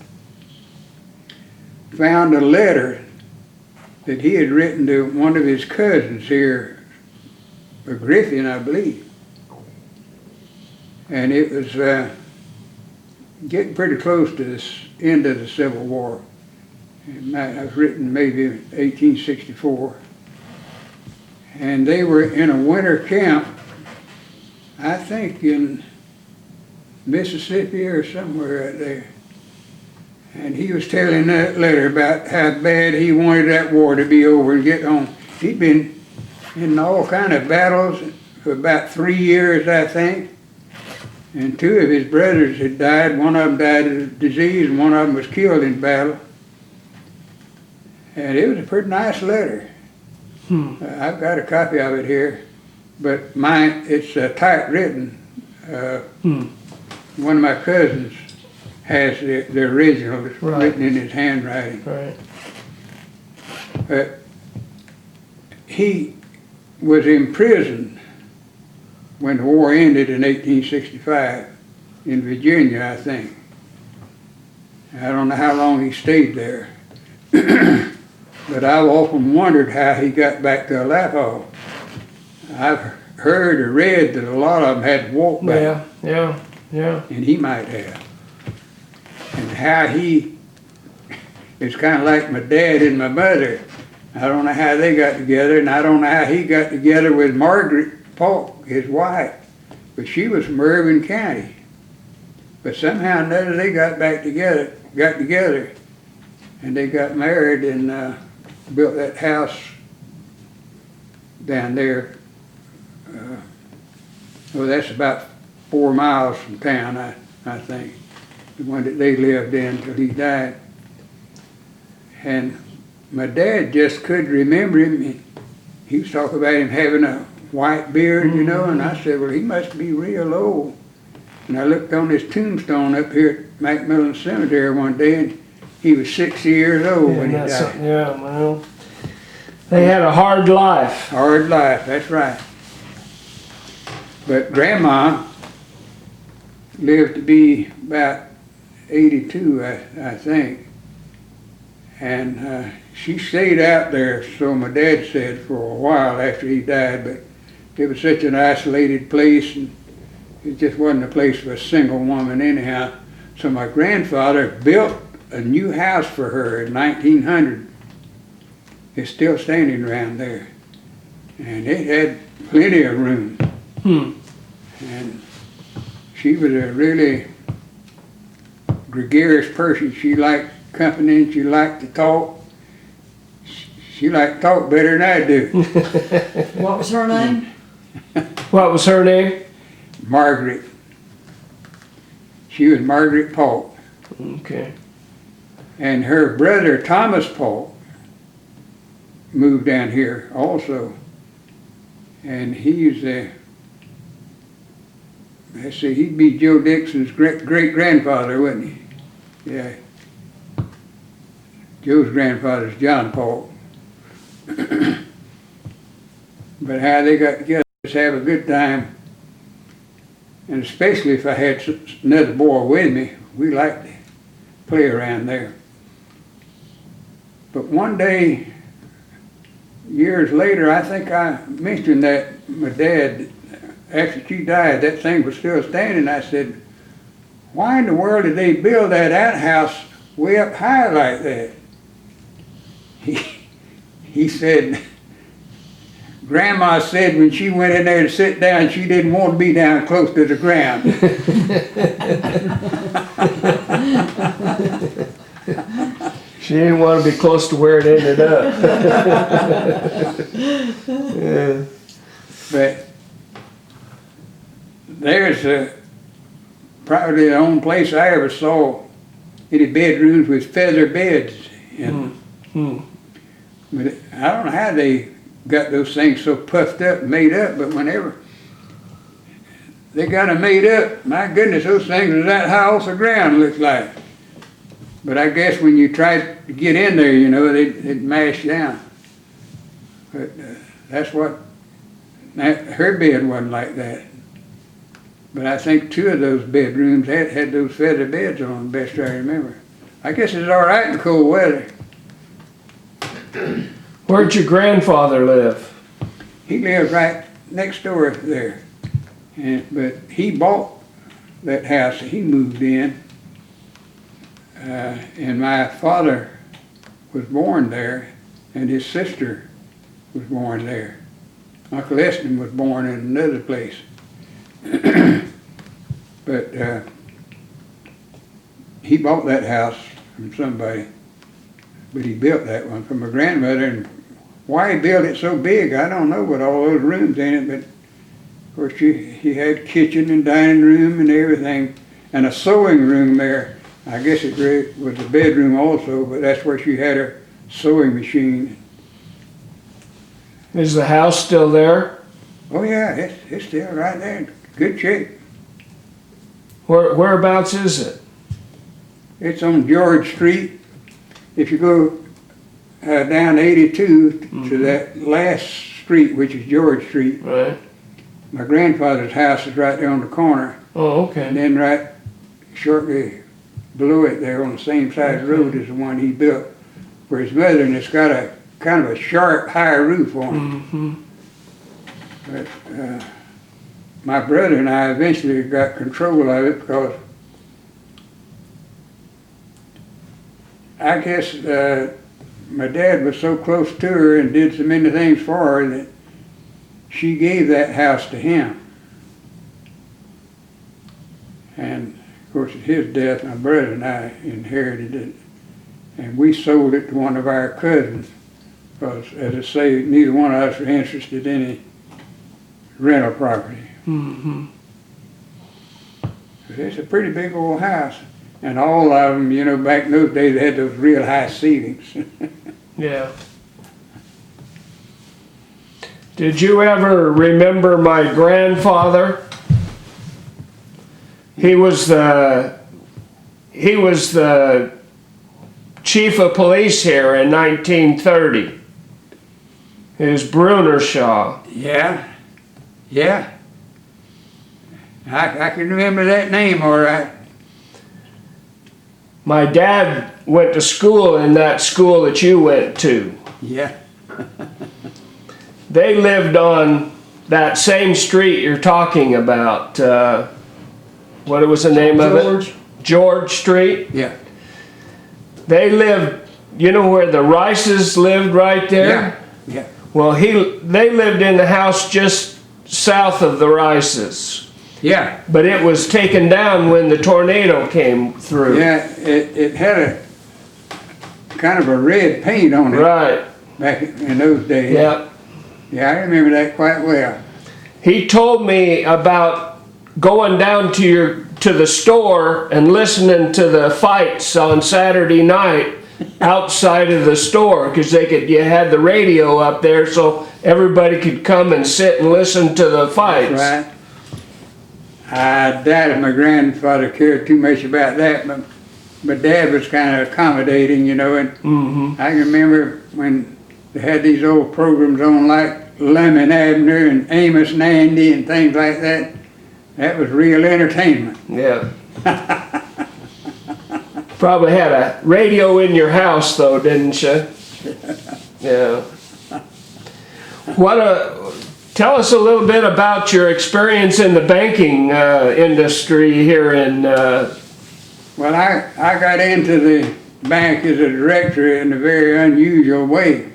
found a letter that he had written to one of his cousins here, a Griffin, I believe. And it was getting pretty close to the end of the Civil War. It was written maybe 1864. And they were in a winter camp, I think in Mississippi or somewhere out there. And he was telling that letter about how bad he wanted that war to be over and get home. He'd been in all kind of battles for about 3 years, I think. And 2 of his brothers had died. One of them died of disease and one of them was killed in battle. And it was a pretty nice letter. I've got a copy of it here, but it's typewritten. One of my cousins has the original. It's written in his handwriting. Right. But he was imprisoned when the war ended in 1865 in Virginia, I think. I don't know how long he stayed there. But I've often wondered how he got back to Alapaugh. I've heard or read that a lot of them had to walk back. Yeah. And he might have. And how it's kind of like my dad and my mother. I don't know how they got together, and I don't know how he got together with Margaret Polk, his wife. But she was from Irvin County. But somehow or another they got together, and they got married and built that house down there. That's about 4 miles from town, I think. The one that they lived in till he died. And my dad just couldn't remember him. He was talking about him having a white beard, you know, and I said, well, he must be real old. And I looked on his tombstone up here at Macmillan Cemetery one day, and he was 60 years old when he died. Yeah, well, they had a hard life. Hard life, that's right. But Grandma lived to be about 82, I think. And she stayed out there, so my dad said, for a while after he died, but it was such an isolated place, and it just wasn't a place for a single woman anyhow. So my grandfather built a new house for her in 1900. It's still standing around there. And it had plenty of room. And she was a really gregarious person. She liked company and she liked to talk. She liked to talk better than I do. What was her name? What was her name? Margaret. She was Margaret Polk. Okay. And her brother, Thomas Polk, moved down here also. And he's let's see, he'd be Joe Dixon's great-grandfather, wouldn't he? Yeah. Joe's grandfather's John Polk. But how they got together, just have a good time. And especially if I had another boy with me, we liked to play around there. But one day, years later, I think I mentioned that my dad, after she died, that thing was still standing. I said, why in the world did they build that outhouse way up high like that. He said, Grandma said when she went in there to sit down, she didn't want to be down close to the ground. She didn't want to be close to where it ended up. Yeah. But there's probably the only place I ever saw any bedrooms with feather beds in. But I don't know how they got those things so puffed up and made up, but whenever they got them made up, my goodness, those things are that high off the ground, looks like. But I guess when you try to get in there, you know, they'd mash down. But that's what, her bed wasn't like that. But I think 2 of those bedrooms had those feather beds on them, best I remember. I guess it's all right in cold weather. Where'd your grandfather live? He lived right next door there. But he bought that house that he moved in. And my father was born there, and his sister was born there. Uncle Eston was born in another place. But he bought that house from somebody, but he built that one for my grandmother. And why he built it so big, I don't know, with all those rooms in it. But of course, he had kitchen and dining room and everything, and a sewing room there. I guess it was a bedroom also, but that's where she had her sewing machine. Is the house still there? Oh yeah, it's still right there in good shape. Whereabouts is it? It's on George Street. If you go down 82 to that last street, which is George Street, Right. my grandfather's house is right there on the corner. Oh, okay. And then right shortly below it there on the same side of the road is the one he built for his mother, and it's got a kind of a sharp, high roof on it. But my brother and I eventually got control of it because I guess my dad was so close to her and did so many things for her that she gave that house to him. And of course, at his death, my brother and I inherited it, and we sold it to one of our cousins because, as I say, neither one of us were interested in any rental property. But it's a pretty big old house, and all of them, you know, back in those days, they had those real high ceilings. Yeah. Did you ever remember my grandfather? He was the chief of police here in 1930. It was Brunershaw. Yeah, yeah. I can remember that name all right. My dad went to school in that school that you went to. Yeah. They lived on that same street you're talking about. What was the name of it? George Street. Yeah. They lived, you know where the Rices lived right there? Yeah. Well, they lived in the house just south of the Rices. Yeah. But it was taken down when the tornado came through. Yeah, it had a kind of a red paint on it. Right. Back in those days. Yep. Yeah, I remember that quite well. He told me about going down to the store and listening to the fights on Saturday night outside of the store because you had the radio up there so everybody could come and sit and listen to the fights. That's right. I doubt if my grandfather cared too much about that, but my dad was kind of accommodating, you know, and I can remember when they had these old programs on like Lemon Abner and Amos and Andy and things like that. That was real entertainment. Yeah. Probably had a radio in your house though, didn't you? Yeah. Tell us a little bit about your experience in the banking industry here in... Well, I got into the bank as a director in a very unusual way.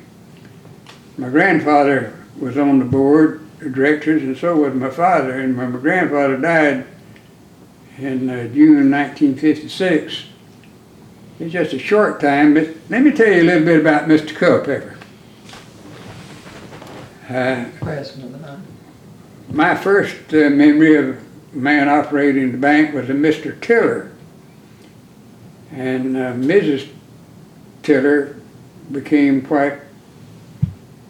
My grandfather was on the board of directors, and so was my father. And when my grandfather died in June 1956, it's just a short time, but let me tell you a little bit about Mr. Culpepper. President of the bank. My first memory of a man operating the bank was a Mr. Tiller. And Mrs. Tiller became quite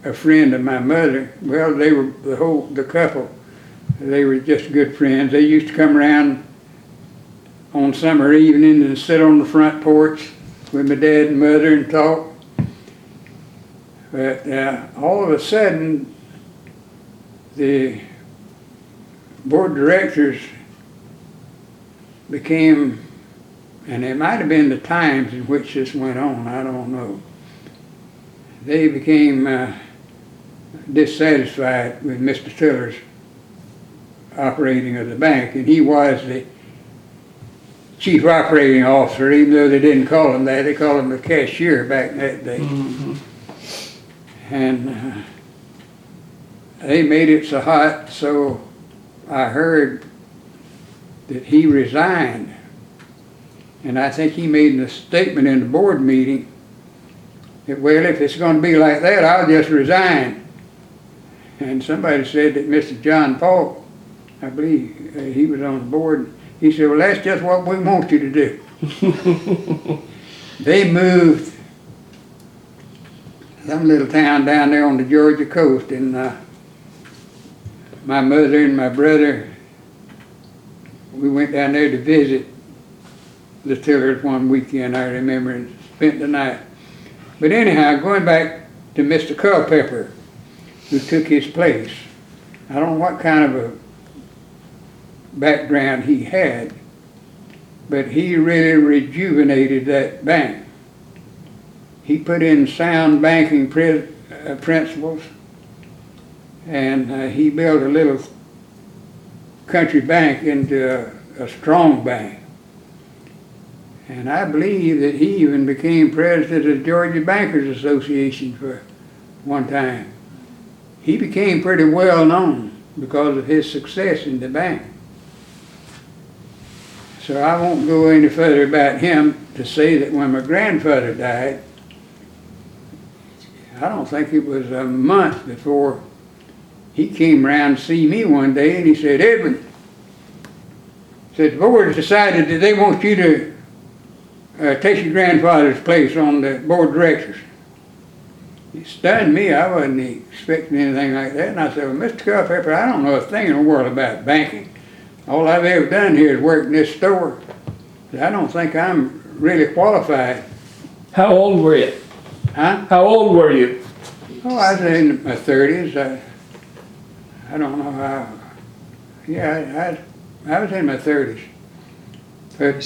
a friend of my mother. Well, they were the couple. They were just good friends. They used to come around on summer evenings and sit on the front porch with my dad and mother and talk. But all of a sudden, the board of directors became, and it might have been the times in which this went on, I don't know. They became dissatisfied with Mr. Tiller's operating of the bank, and he was the chief operating officer, even though they didn't call him that. They called him the cashier back in that day. Mm-hmm. And they made it so hot, so I heard that he resigned. And I think he made a statement in the board meeting that, well, if it's going to be like that, I'll just resign. And somebody said that Mr. John Falk, I believe he was on the board, he said, well, that's just what we want you to do. They moved some little town down there on the Georgia coast, and my mother and my brother, we went down there to visit the Tillers one weekend, I remember, and spent the night. But anyhow, going back to Mr. Culpepper, who took his place, I don't know what kind of a background he had, but he really rejuvenated that bank. He put in sound banking principles, and he built a little country bank into a strong bank. And I believe that he even became president of the Georgia Bankers Association for one time. He became pretty well known because of his success in the bank. So I won't go any further about him to say that when my grandfather died, I don't think it was a month before he came around to see me one day, and he said, Edwin, said, the board has decided that they want you to take your grandfather's place on the board of directors. It stunned me. I wasn't expecting anything like that. And I said, well, Mr. Culpepper, I don't know a thing in the world about banking. All I've ever done here is work in this store. I don't think I'm really qualified. How old were you? Huh? How old were you? Oh, I was in my 30s. I don't know how. Yeah, I was in my 30s. But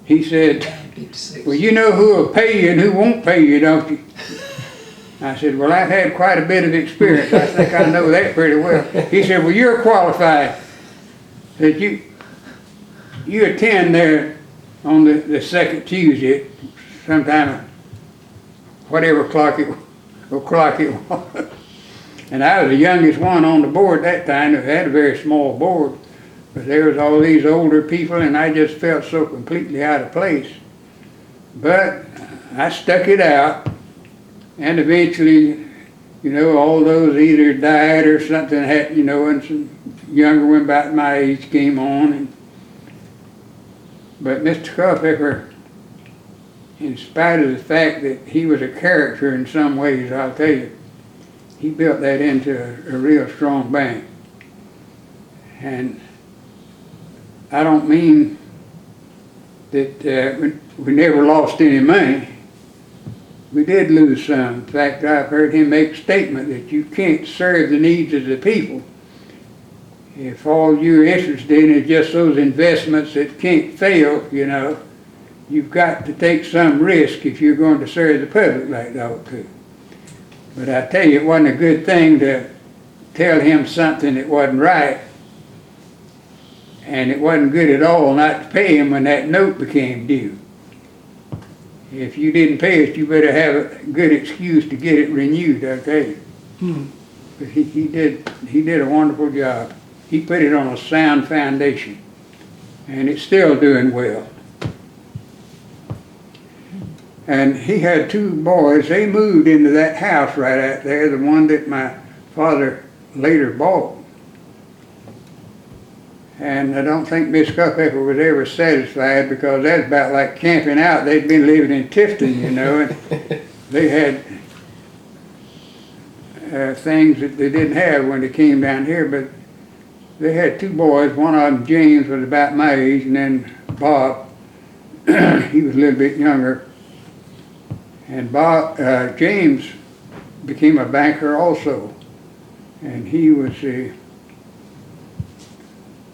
he said, 56. well, you know who will pay you and who won't pay you, don't you? I said, well, I've had quite a bit of experience. I think I know that pretty well. He said, well, you're qualified. That you attend there on the second Tuesday, sometime, whatever o'clock it was. And I was the youngest one on the board that time. It had a very small board. But there was all these older people, and I just felt so completely out of place. But I stuck it out, and eventually, you know, all those either died or something happened, you know, and some younger one about my age came on. But Mr. Culpepper, in spite of the fact that he was a character in some ways, I'll tell you, he built that into a real strong bank. And I don't mean that we never lost any money. We did lose some. In fact, I've heard him make a statement that you can't serve the needs of the people if all you're interested in is just those investments that can't fail, you know. You've got to take some risk if you're going to serve the public like they ought to. But I tell you, it wasn't a good thing to tell him something that wasn't right. And it wasn't good at all not to pay him when that note became due. if you didn't pay it, you better have a good excuse to get it renewed, I'll tell you. But he did a wonderful job. He put it on a sound foundation, and it's still doing well. And he had two boys. They moved into that house right out there, the one that my father later bought. And I don't think Miss Culpepper was ever satisfied, because that's about like camping out. They'd been living in Tifton, you know, and they had things that they didn't have when they came down here. But they had two boys. One of them, James, was about my age, and then Bob, he was a little bit younger. And James became a banker also, and he was the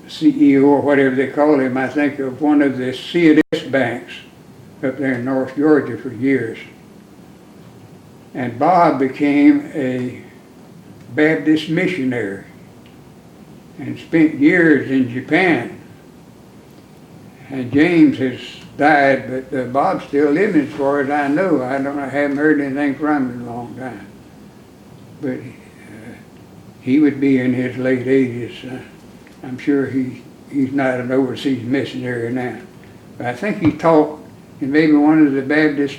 CEO, or whatever they call him, I think, of one of the C&S banks up there in North Georgia for years. And Bob became a Baptist missionary and spent years in Japan. And James has died, but Bob's still living as far as I know. I haven't heard anything from him in a long time. But he would be in his late 80s. I'm sure he's not an overseas missionary now. But I think he taught in maybe one of the Baptist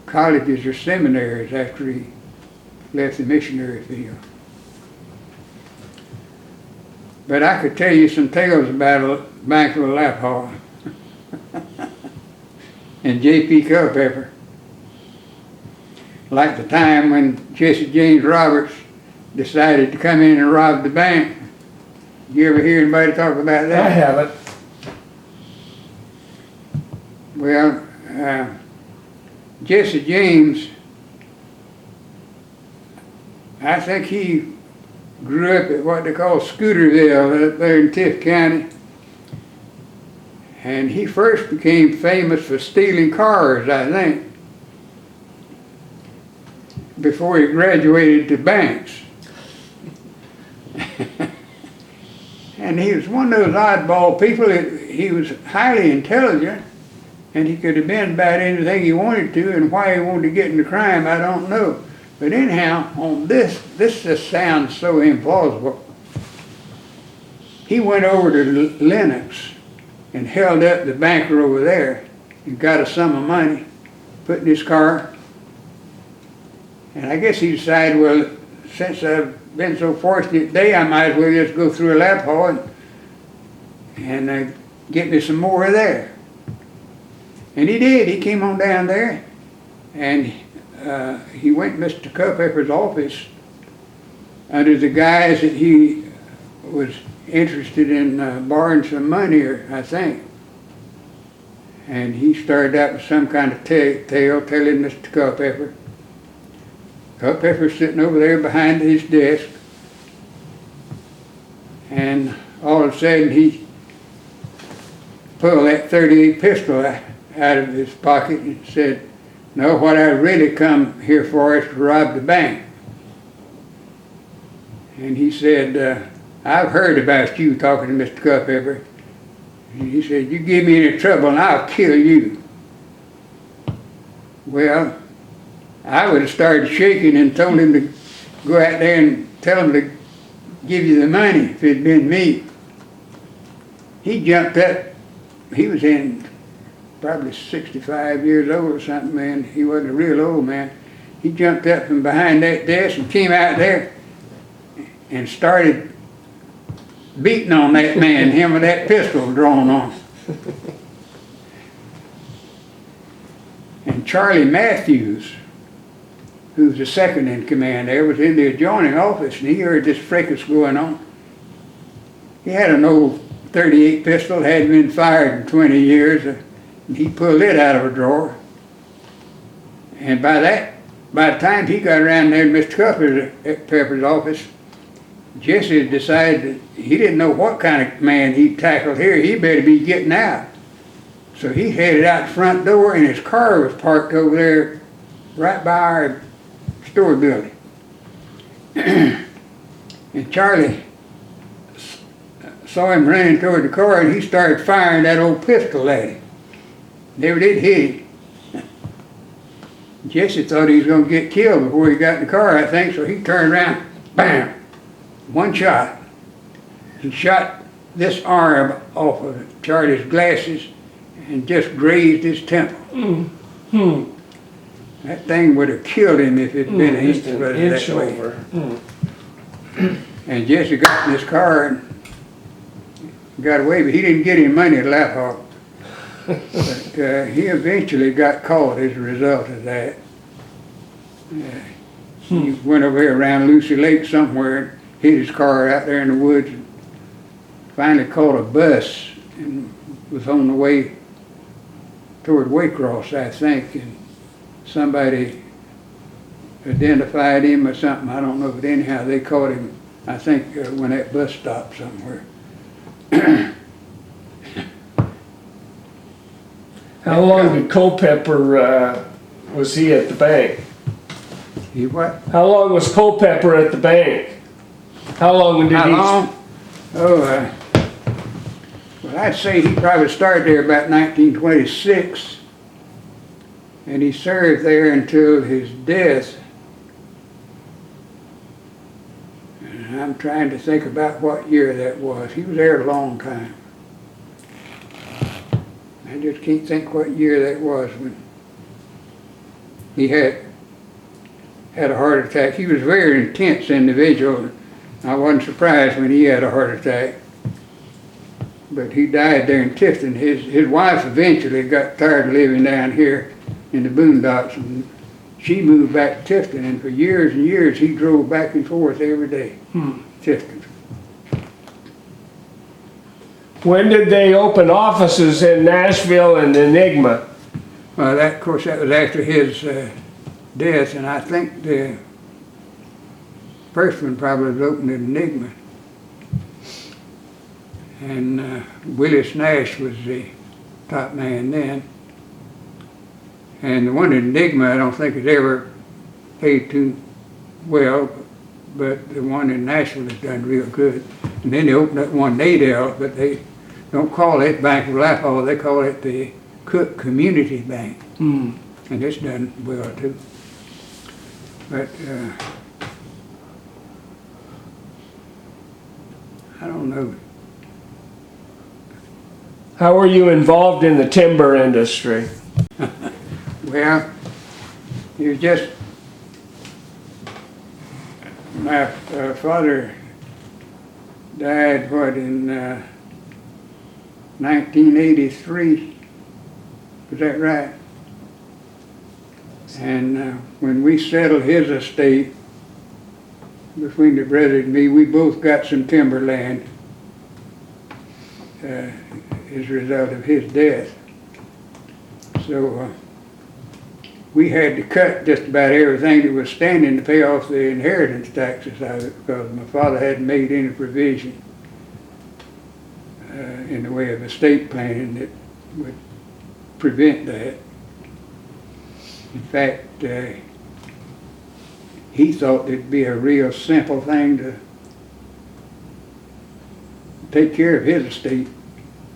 colleges or seminaries after he left the missionary field. But I could tell you some tales about Bank of Alapaw and J.P. Culpepper. Like the time when Jesse James Roberts decided to come in and rob the bank. You ever hear anybody talk about that? I haven't. Well, Jesse James, I think he grew up at what they call Scooterville up there in Tift County. And he first became famous for stealing cars, I think, before he graduated to banks. And he was one of those oddball people. He was highly intelligent, and he could have been about anything he wanted to, and why he wanted to get into crime, I don't know. But anyhow, on this just sounds so implausible. He went over to Lenox and held up the banker over there and got a sum of money, put in his car. And I guess he decided, well, since I've been so fortunate today, I might as well just go through a lap hall and get me some more of there. And he did. He came on down there, and he went to Mr. Culpepper's office under the guise that he was interested in borrowing some money, I think. And he started out with some kind of tale telling Mr. Culpepper. Culpepper's sitting over there behind his desk, and all of a sudden he pulled that .38 pistol out of his pocket and said, "No, what I really come here for is to rob the bank." And he said, "I've heard about you," talking to Mr. Culpepper. And he said, "You give me any trouble and I'll kill you." Well, I would have started shaking and told him to go out there and tell him to give you the money if it had been me. He jumped up. He was in probably 65 years old or something, man. He wasn't a real old man. He jumped up from behind that desk and came out there and started beating on that man, him with that pistol drawn on him. And Charlie Matthews, who's the second in command there, was in the adjoining office, and he heard this fracas going on. He had an old .38 pistol, hadn't been fired in 20 years, and he pulled it out of a drawer. And by the time he got around there in Mr. Culpepper's office, Jesse had decided that he didn't know what kind of man he'd tackled here. He better be getting out. So he headed out the front door, and his car was parked over there right by our store building. And Charlie saw him running toward the car, and he started firing that old pistol at him. Never did hit him. Jesse thought he was gonna get killed before he got in the car, I think, so he turned around, bam, one shot. He shot this arm off of Charlie's glasses and just grazed his temple. That thing would have killed him if it'd been an inch Just an further inch that way. over. And Jesse got in his car and got away, but he didn't get any money at Laugh Hawk. But he eventually got caught as a result of that. He went over here around Lucy Lake somewhere and hid his car out there in the woods and finally caught a bus and was on the way toward Waycross, I think, and somebody identified him or something, I don't know, but anyhow, they caught him, I think, when that bus stopped somewhere. How long did Culpepper, was he at the bank? He what? How long was Culpepper at the bank? How long did he? How long? Oh, well, I'd say he probably started there about 1926, and he served there until his death. And I'm trying to think about what year that was. He was there a long time. I just can't think what year that was when he had a heart attack. He was a very intense individual. I wasn't surprised when he had a heart attack. But he died there in Tifton. His wife eventually got tired of living down here in the boondocks, and she moved back to Tifton, and for years and years he drove back and forth every day. Tifton. When did they open offices in Nashville and Enigma? Well, that, of course, that was after his death, and I think the first one probably was opened in Enigma. And Willis Nash was the top man then. And the one in Enigma I don't think has ever paid too well, but the one in Nashville has done real good. And then they opened up one in Adel, but they don't call it Bank of Laugh Hall, they call it the Cook Community Bank. And it's done well too. But I don't know. How were you involved in the timber industry? Well, it was just, my father died, what, in 1983, was that right? And when we settled his estate, between the brothers and me, we both got some timber land as a result of his death. So we had to cut just about everything that was standing to pay off the inheritance taxes out of it, because my father hadn't made any provision in the way of estate planning that would prevent that. In fact, he thought it'd be a real simple thing to take care of his estate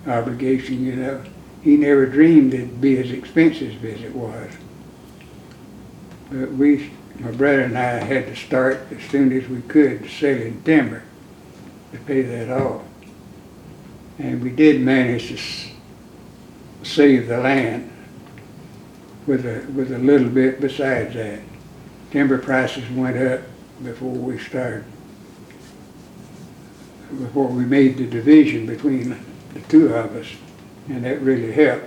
obligation, you know. He never dreamed it'd be as expensive as it was. But my brother and I had to start as soon as we could selling timber to pay that off. And we did manage to save the land with a little bit besides that. Timber prices went up before we made the division between the two of us, and that really helped.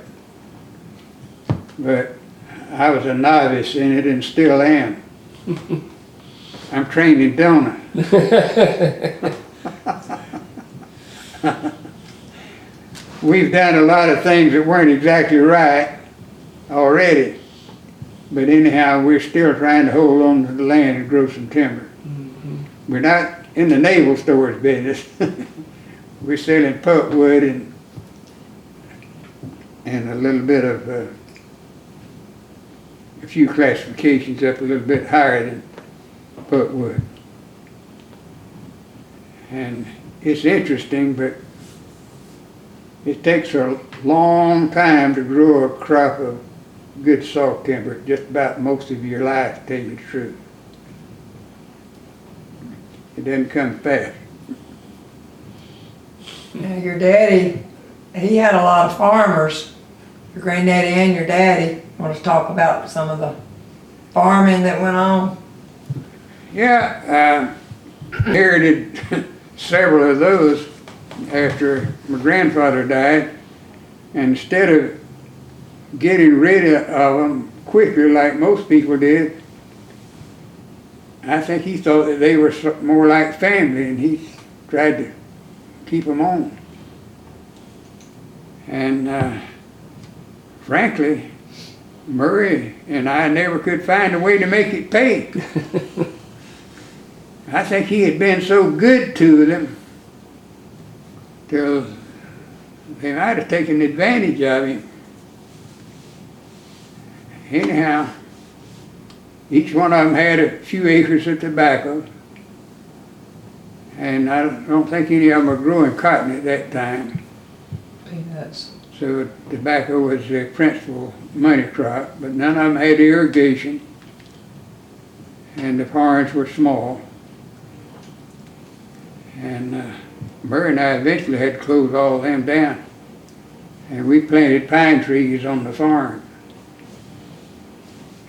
But I was a novice in it and still am. I'm trained in donut. We've done a lot of things that weren't exactly right already, but anyhow, we're still trying to hold on to the land and grow some timber. We're not in the naval stores business. We're selling pulpwood and a little bit of a few classifications up a little bit higher than pulpwood. And it's interesting, but it takes a long time to grow a crop of good salt timber just about most of your life, to tell you the truth. It doesn't come fast. Now, your daddy, he had a lot of farmers, your granddaddy and your daddy. Want to talk about some of the farming that went on? Yeah, inherited several of those after my grandfather died, and instead of getting rid of them quickly like most people did, I think he thought that they were more like family, and he tried to keep them on. And frankly, Murray and I never could find a way to make it pay. I think he had been so good to them till they might have taken advantage of him. Anyhow, each one of them had a few acres of tobacco, and I don't think any of them were growing cotton at that time. Peanuts. So tobacco was the principal money crop, but none of them had irrigation, and the farms were small. And Murray and I eventually had to close all of them down, and we planted pine trees on the farm.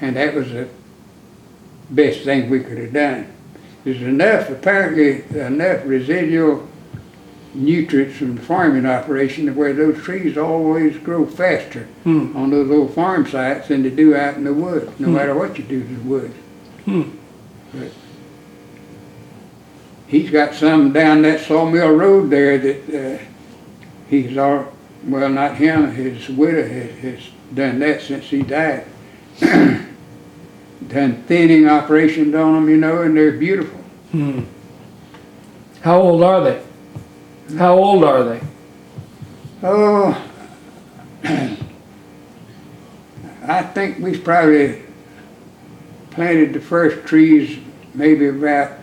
And that was the best thing we could have done. There's apparently enough residual nutrients from the farming operation where those trees always grow faster on those old farm sites than they do out in the woods, no matter what you do to the woods. But he's got some down that Sawmill Road there that he's all, well, not him, his widow has done that since he died. Done thinning operations on them, you know, and they're beautiful. How old are they? How old are they? Oh, I think we've probably planted the first trees maybe about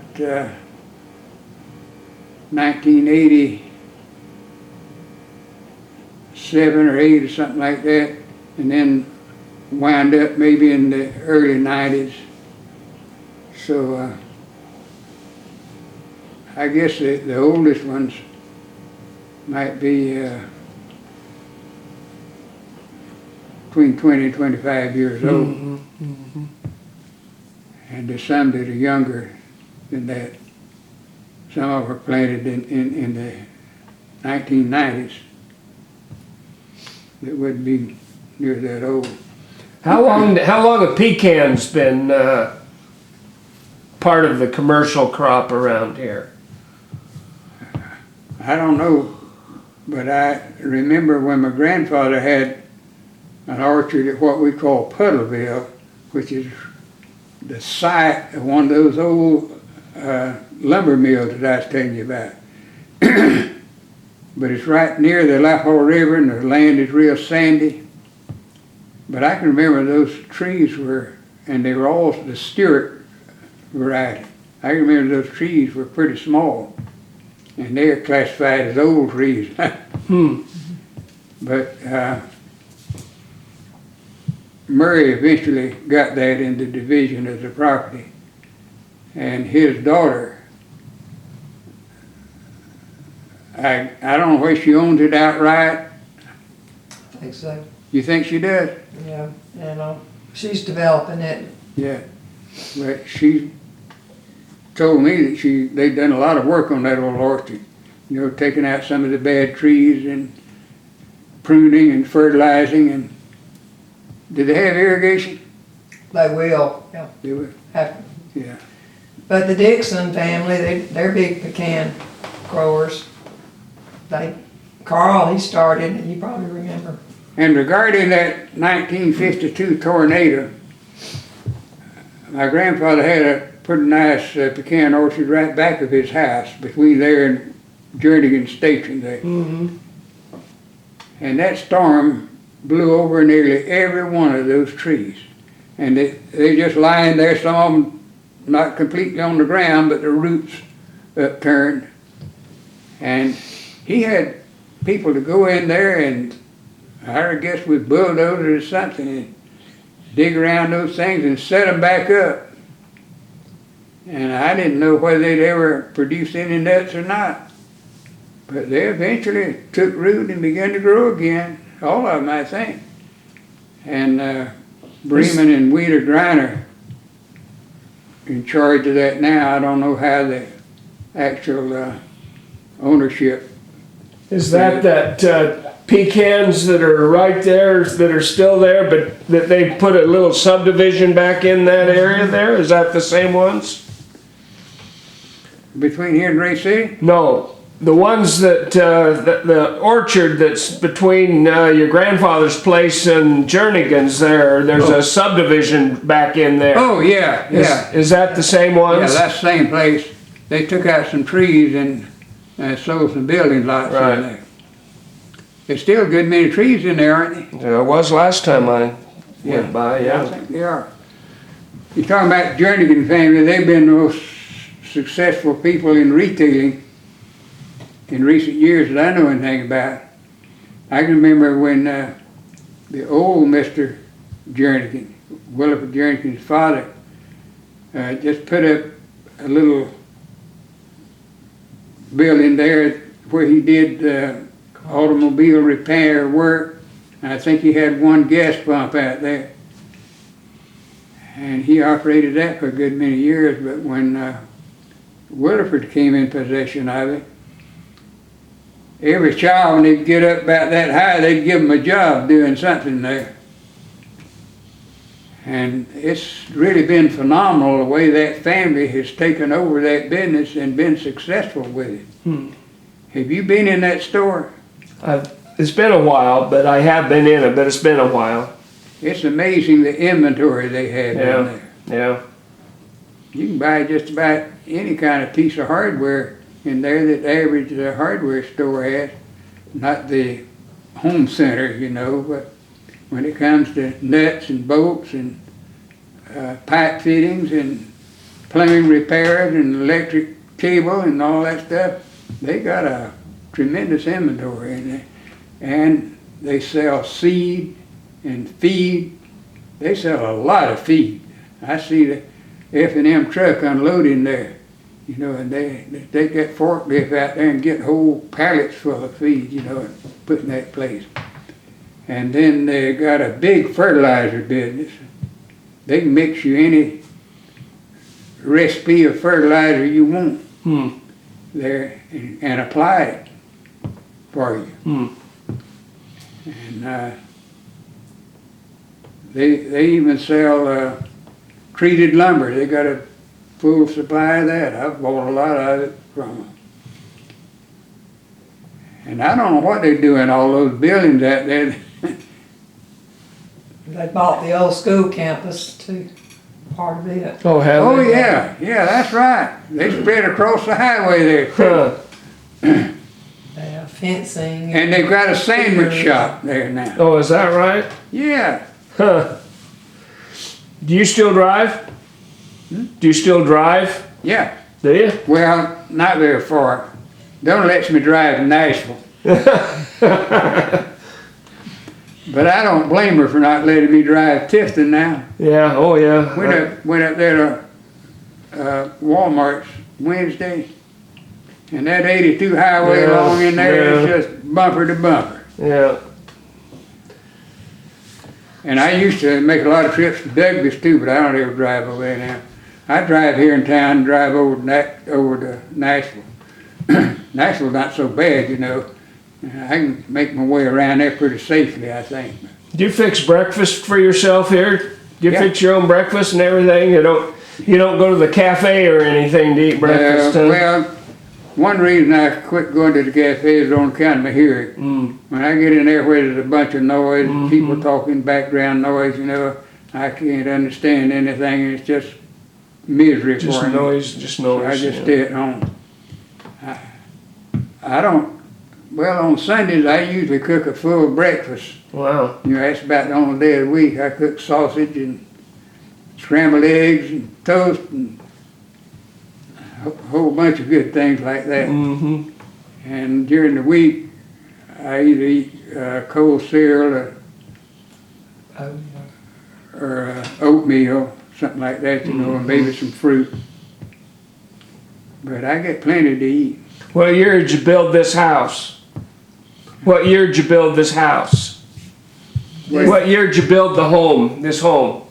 1987 or 8 or something like that, and then wound up maybe in the early 90s. So I guess the oldest ones might be between 20 and 25 years old. And there's some that are younger than that. Some of them were planted in the 1990s that wouldn't be near that old. How long have pecans been part of the commercial crop around here? I don't know, but I remember when my grandfather had an orchard at what we call Puddleville, which is the site of one of those old lumber mills that I was telling you about. But it's right near the Lappo River, and the land is real sandy. But I can remember those trees were, and they were all the Stewart variety. I can remember those trees were pretty small, and they are classified as old trees. But Murray eventually got that in the division of the property, and his daughter, I don't know whether she owns it outright. I think so. You think she does? Yeah, and she's developing it. Yeah, but she told me that they'd done a lot of work on that old orchard. You know, taking out some of the bad trees and pruning and fertilizing. And did they have irrigation? They will, yeah. They would. Have, Yeah. but the Dixon family, they're big pecan growers. Carl, he started, and you probably remember. And regarding that 1952 tornado, my grandfather had a pretty nice pecan orchard right back of his house, between there and Jernigan Station there. And that storm blew over nearly every one of those trees. And they just lying there, some of them not completely on the ground, but the roots upturned. And he had people to go in there and, I guess with bulldozers or something, and dig around those things and set them back up. And I didn't know whether they'd ever produce any nuts or not. But they eventually took root and began to grow again. All of them, I think. And Bremen and Wheeler Griner in charge of that now. I don't know how the actual ownership. Is that pecans that are right there, that are still there, but that they put a little subdivision back in that area there? Is that the same ones? Between here and Ray City? No, the ones that, the orchard that's between your grandfather's place and Jernigan's there's a subdivision back in there. Oh, yeah, yeah. Is that the same Yeah, ones? that's the same place. They took out some trees and sold some building lots Right. in there. There's still a good many trees in there, aren't there? There was last time I Yeah. went by, I yeah. think they are. You're talking about the Jernigan family. They've been the most successful people in retailing in recent years that I know anything about. I can remember when the old Mr. Jernigan, Williford Jernigan's father, just put up a little building there where he did automobile repair work. I think he had one gas pump out there. And he operated that for a good many years, but when Williford came in possession of it, every child, when they'd get up about that high, they'd give them a job doing something there. And it's really been phenomenal the way that family has taken over that business and been successful with it. Have you been in that store? It's been a while, but I have been in it, but it's been a while. It's amazing the inventory they have in there. Yeah. You can buy just about any kind of piece of hardware in there that the average hardware store has. Not the home center, you know, but when it comes to nuts and bolts and pipe fittings and plumbing repairs and electric cable and all that stuff, they got a tremendous inventory in there. And they sell seed and feed. They sell a lot of feed. I see the F&M truck unloading there, you know, and they take that forklift out there and get whole pallets full of feed, you know, and put in that place. And then they got a big fertilizer business. They can mix you any recipe of fertilizer you want there and apply it for you. And they even sell treated lumber. They got a full supply of that. I've bought a lot of it from them. And I don't know what they do in all those buildings out there. They bought the old school campus too, part of it. Oh, have Oh they? yeah, yeah, that's right. They spread across the highway there. Huh. They have fencing. And they've got a sandwich shop there now. Oh, is that right? Yeah. Huh. Do you still drive? Do you still drive? Yeah. Do you? Well, not very far. Don't let me drive to Nashville. But I don't blame her for not letting me drive Tifton now. Yeah, oh yeah. Went up there to Walmart's Wednesday, and that 82 highway Yeah, along in there is yeah. just bumper to bumper. Yeah. And I used to make a lot of trips to Douglas too, but I don't ever drive over there now. I drive here in town and drive over to Nashville. Nashville's not so bad, you know. I can make my way around there pretty safely, I think. Do you fix breakfast for yourself here? Do you Yeah. fix your own breakfast and everything? You don't go to the cafe or anything to eat breakfast? Huh? Well, one reason I quit going to the cafe is on account of my hearing. When I get in there where there's a bunch of noise, people talking, background noise, you know, I can't understand anything, and it's just misery Just for me. noise, just noise. So I just yeah. stay at home. I don't, well, on Sundays I usually cook a full breakfast. Wow. You know, that's about the only day of the week. I cook sausage and scrambled eggs and toast and a whole bunch of good things like that. Mm-hmm. And during the week, I either eat cold cereal Oh, oatmeal, something like that, you know, and maybe some fruit. But I get plenty to eat. What year did you build this house? What year did you build this house? What year did you build the home, this home?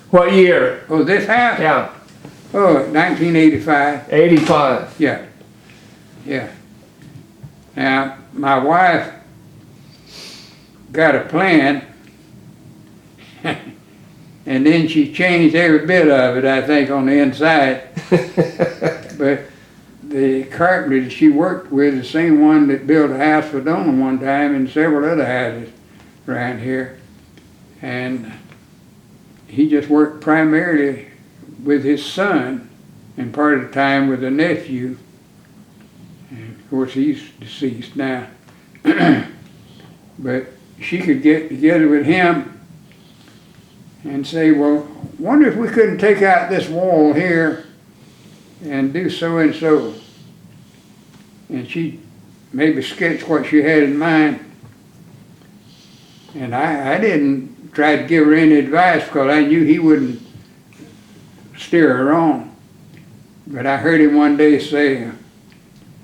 What year? Oh, this house? Yeah, Oh, 1985. 85. Yeah. Yeah. Now, my wife got a plan, and then she changed every bit of it, I think, on the inside. But the carpenter that she worked with, the same one that built a house for Donna one time and several other houses around here. And he just worked primarily with his son and part of the time with a nephew. And of course, he's deceased now. But she could get together with him and say, well, wonder if we couldn't take out this wall here and do so and so. And she maybe sketched what she had in mind. And I didn't try to give her any advice because I knew he wouldn't steer her on. But I heard him one day say,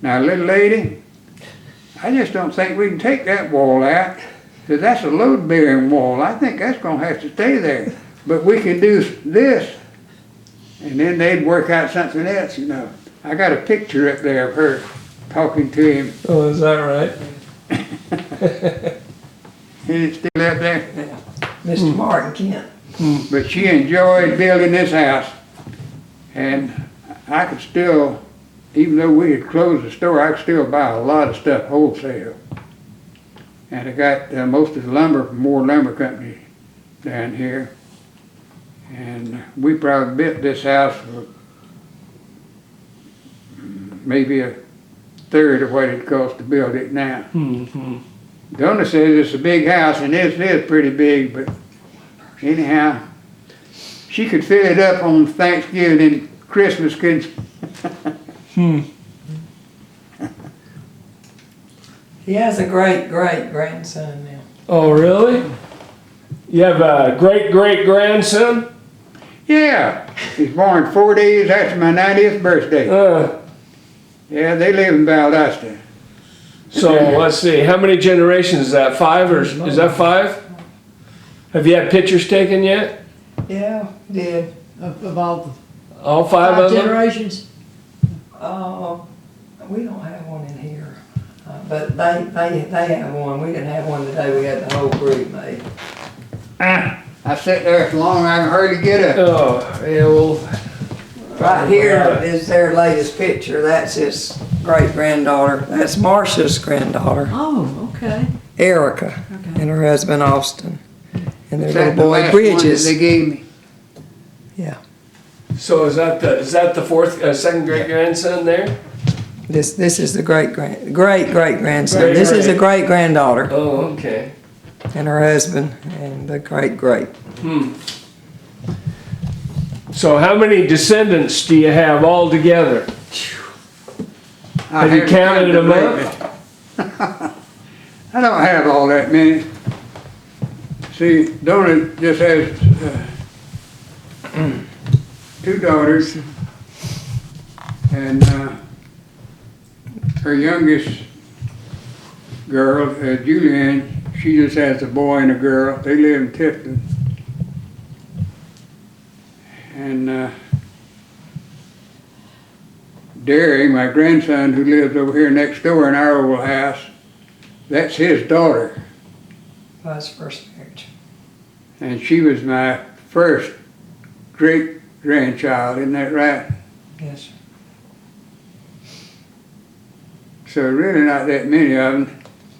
now, little lady, I just don't think we can take that wall out, because that's a load-bearing wall. I think that's going to have to stay there. But we can do this. And then they'd work out something else, you know. I got a picture up there of her talking to him. Oh, is that right? Is it still up there? Yeah. Mr. Martin Kent. But she enjoyed building this house. And I could still, even though we had closed the store, I could still buy a lot of stuff wholesale. And I got most of the lumber from Moore Lumber Company down here. And we probably built this house for maybe a third of what it cost to build it now. Mm-hmm. Donna says it's a big house, and it is pretty big, but anyhow, she could fill it up on Thanksgiving and Christmas, couldn't she? He has a great-great-grandson now. Oh, really? You have a great-great-grandson? Yeah, he's born 4 days after my 90th birthday. Yeah, they live in Valdosta. So let's see, how many generations is that? 5 or is that 5? Have you had pictures taken yet? Yeah, did. Of all All the 5 of them? generations? We don't have one in here, but they have one. We didn't have one today. We had the whole group made. I sat there so long I can hardly get up. Oh, yeah, well. Right here is their latest picture. That's his great-granddaughter. That's Marcia's granddaughter, Oh, okay. Erica, Okay. and her husband Austin, and their Is little that the boy last one that Bridges. they gave me? Yeah. So is that the fourth, second great-grandson there? This is the great-great-grandson. This is a great-granddaughter, Oh, okay. and her husband, and the great-great. So how many descendants do you have all together? I Have you haven't counted them lately. I don't have all that many. See, Donna just has 2 daughters, and her youngest girl, Julianne, she just has a boy and a girl. They live in Tifton. And Derry, my grandson, who lives over here next door in our old house, that's his daughter. That's first marriage. And she was my first great-grandchild, isn't that right? Yes. So really not that many of them.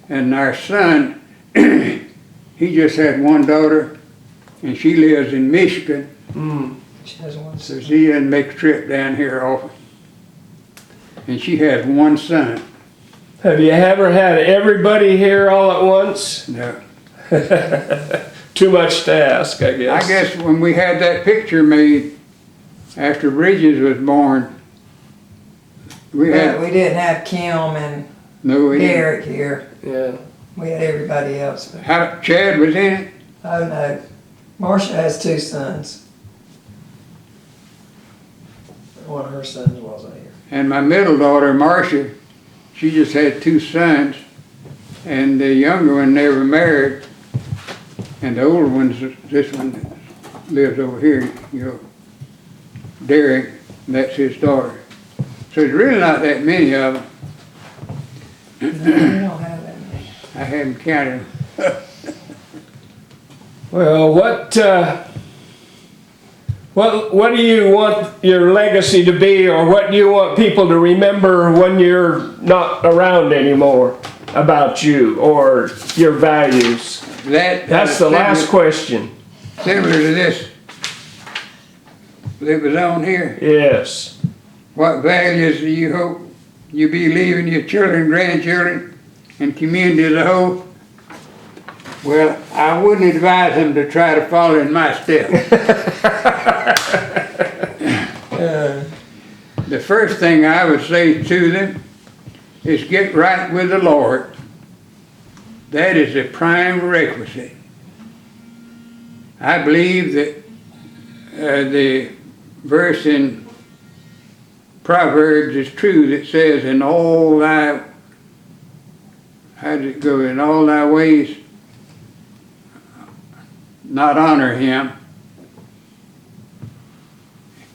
And our son, he just had one daughter, and she lives in Michigan, She has one so son. she doesn't make a trip down here often. And she has one son. Have you ever had everybody here all at once? No. Too much to ask, I guess. I guess when we had that picture made after Bridges was born, we But had, we didn't have Kim and no, we didn't. Derek here. Yeah. We had everybody else. But, Chad was in it? oh no, Marcia has 2 sons. One of her sons wasn't here. And my middle daughter, Marcia, she just had 2 sons, and the younger one never married, and the older one's this one that lives over here, you know, Derek, and that's his daughter. So there's really not that many of them. We don't have that many. I haven't counted them. Well, what do you want your legacy to be, or what do you want people to remember when you're not around anymore about you or your values? That's the last question. Similar to this that was on here. Yes. What values do you hope you be leaving your children, grandchildren, and community as a whole? Well, I wouldn't advise them to try to follow in my steps. The first thing I would say to them is get right with the Lord. That is the prime requisite. I believe that the verse in Proverbs is true that says, in all thy, how does it go, in all thy ways, not honor him,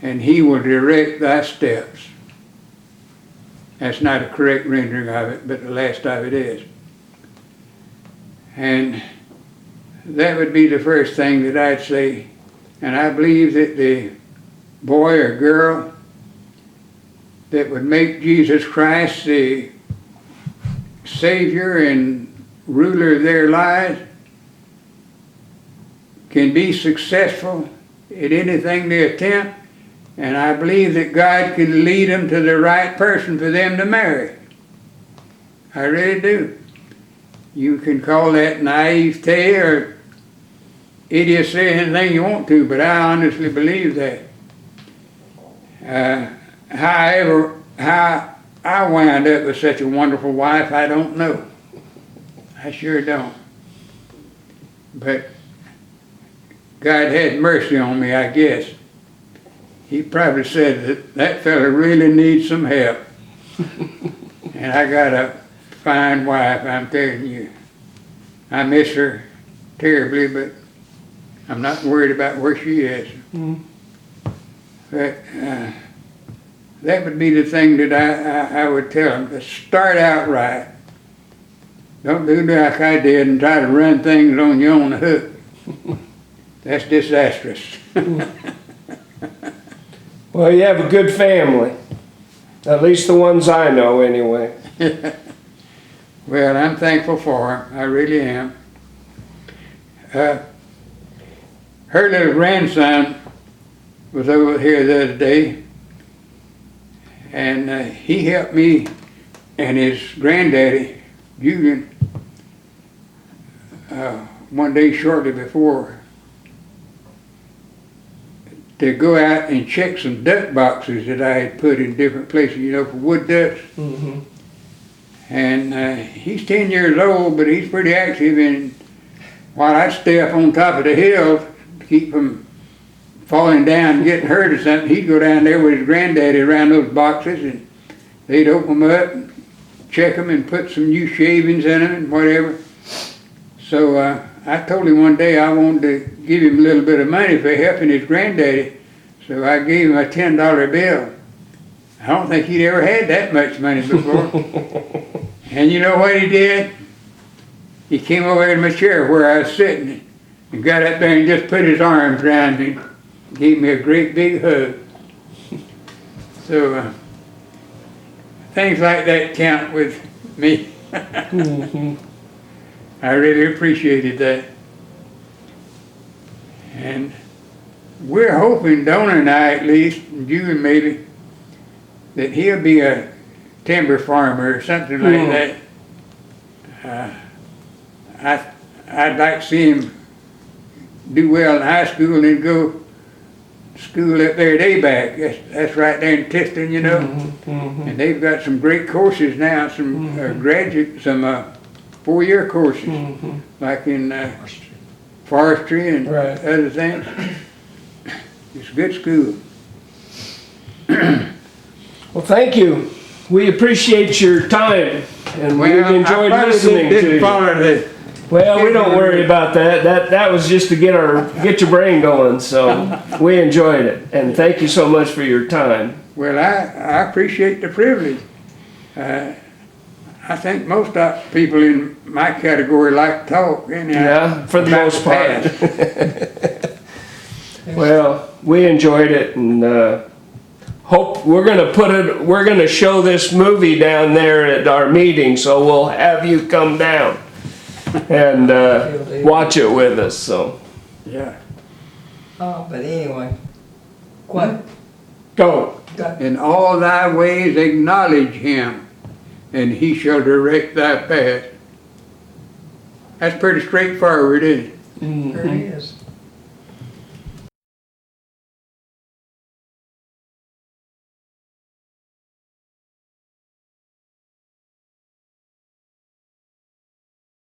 and he will direct thy steps. That's not a correct rendering of it, but the last of it is. And that would be the first thing that I'd say. And I believe that the boy or girl that would make Jesus Christ the Savior and ruler of their lives can be successful at anything they attempt, and I believe that God can lead them to the right person for them to marry. I really do. You can call that naivete or idiocy, anything you want to, but I honestly believe that. How I wound up with such a wonderful wife, I don't know. I sure don't. But God had mercy on me, I guess. He probably said that that fella really needs some help. And I got a fine wife, I'm telling you. I miss her terribly, but I'm not worried about where she is. But that would be the thing that I would tell them, to start out right. Don't do like I did and try to run things on your own hook. That's disastrous. Well, you have a good family. At least the ones I know, anyway. Well, I'm thankful for her. I really am. Her little grandson was over here the other day, and he helped me and his granddaddy, Julian, one day shortly before, to go out and check some duck boxes that I had put in different places, you know, for wood ducks. Mm-hmm. And he's 10 years old, but he's pretty active, and while I'd stay up on top of the hill to keep from falling down and getting hurt or something, he'd go down there with his granddaddy around those boxes, and they'd open them up and check them and put some new shavings in them and whatever. So I told him one day I wanted to give him a little bit of money for helping his granddaddy, so I gave him a $10 bill. I don't think he'd ever had that much money before. And you know what he did? He came over to my chair where I was sitting and got up there and just put his arms around me, gave me a great big hug. So things like that count with me. Mm-hmm. I really appreciated that. And we're hoping, Donna and I at least, and you and maybe, that he'll be a timber farmer or something like that. I'd like to see him do well in high school and then go to school up there at ABAC. That's right there in Tifton, you know. Mm-hmm. Mm-hmm. And they've got some great courses now, some graduate, some 4-year courses, Mm-hmm. like in forestry and Right. other things. It's a good school. Well, thank you. We appreciate your time, and we've enjoyed I listening didn't to you. follow the, Well, we don't worry about that. That was just to get your brain going. So we enjoyed it, and thank you so much for your time. well, I appreciate the privilege. I think most people in my category like to talk, anyhow. Yeah, for the about most part. past. Well, we enjoyed it, and hope we're gonna show this movie down there at our meeting, so we'll have you come down and watch it with us. So Yeah. But anyway, what? go. In all thy ways acknowledge him, and he shall direct thy path. That's pretty straightforward, isn't it? There it is.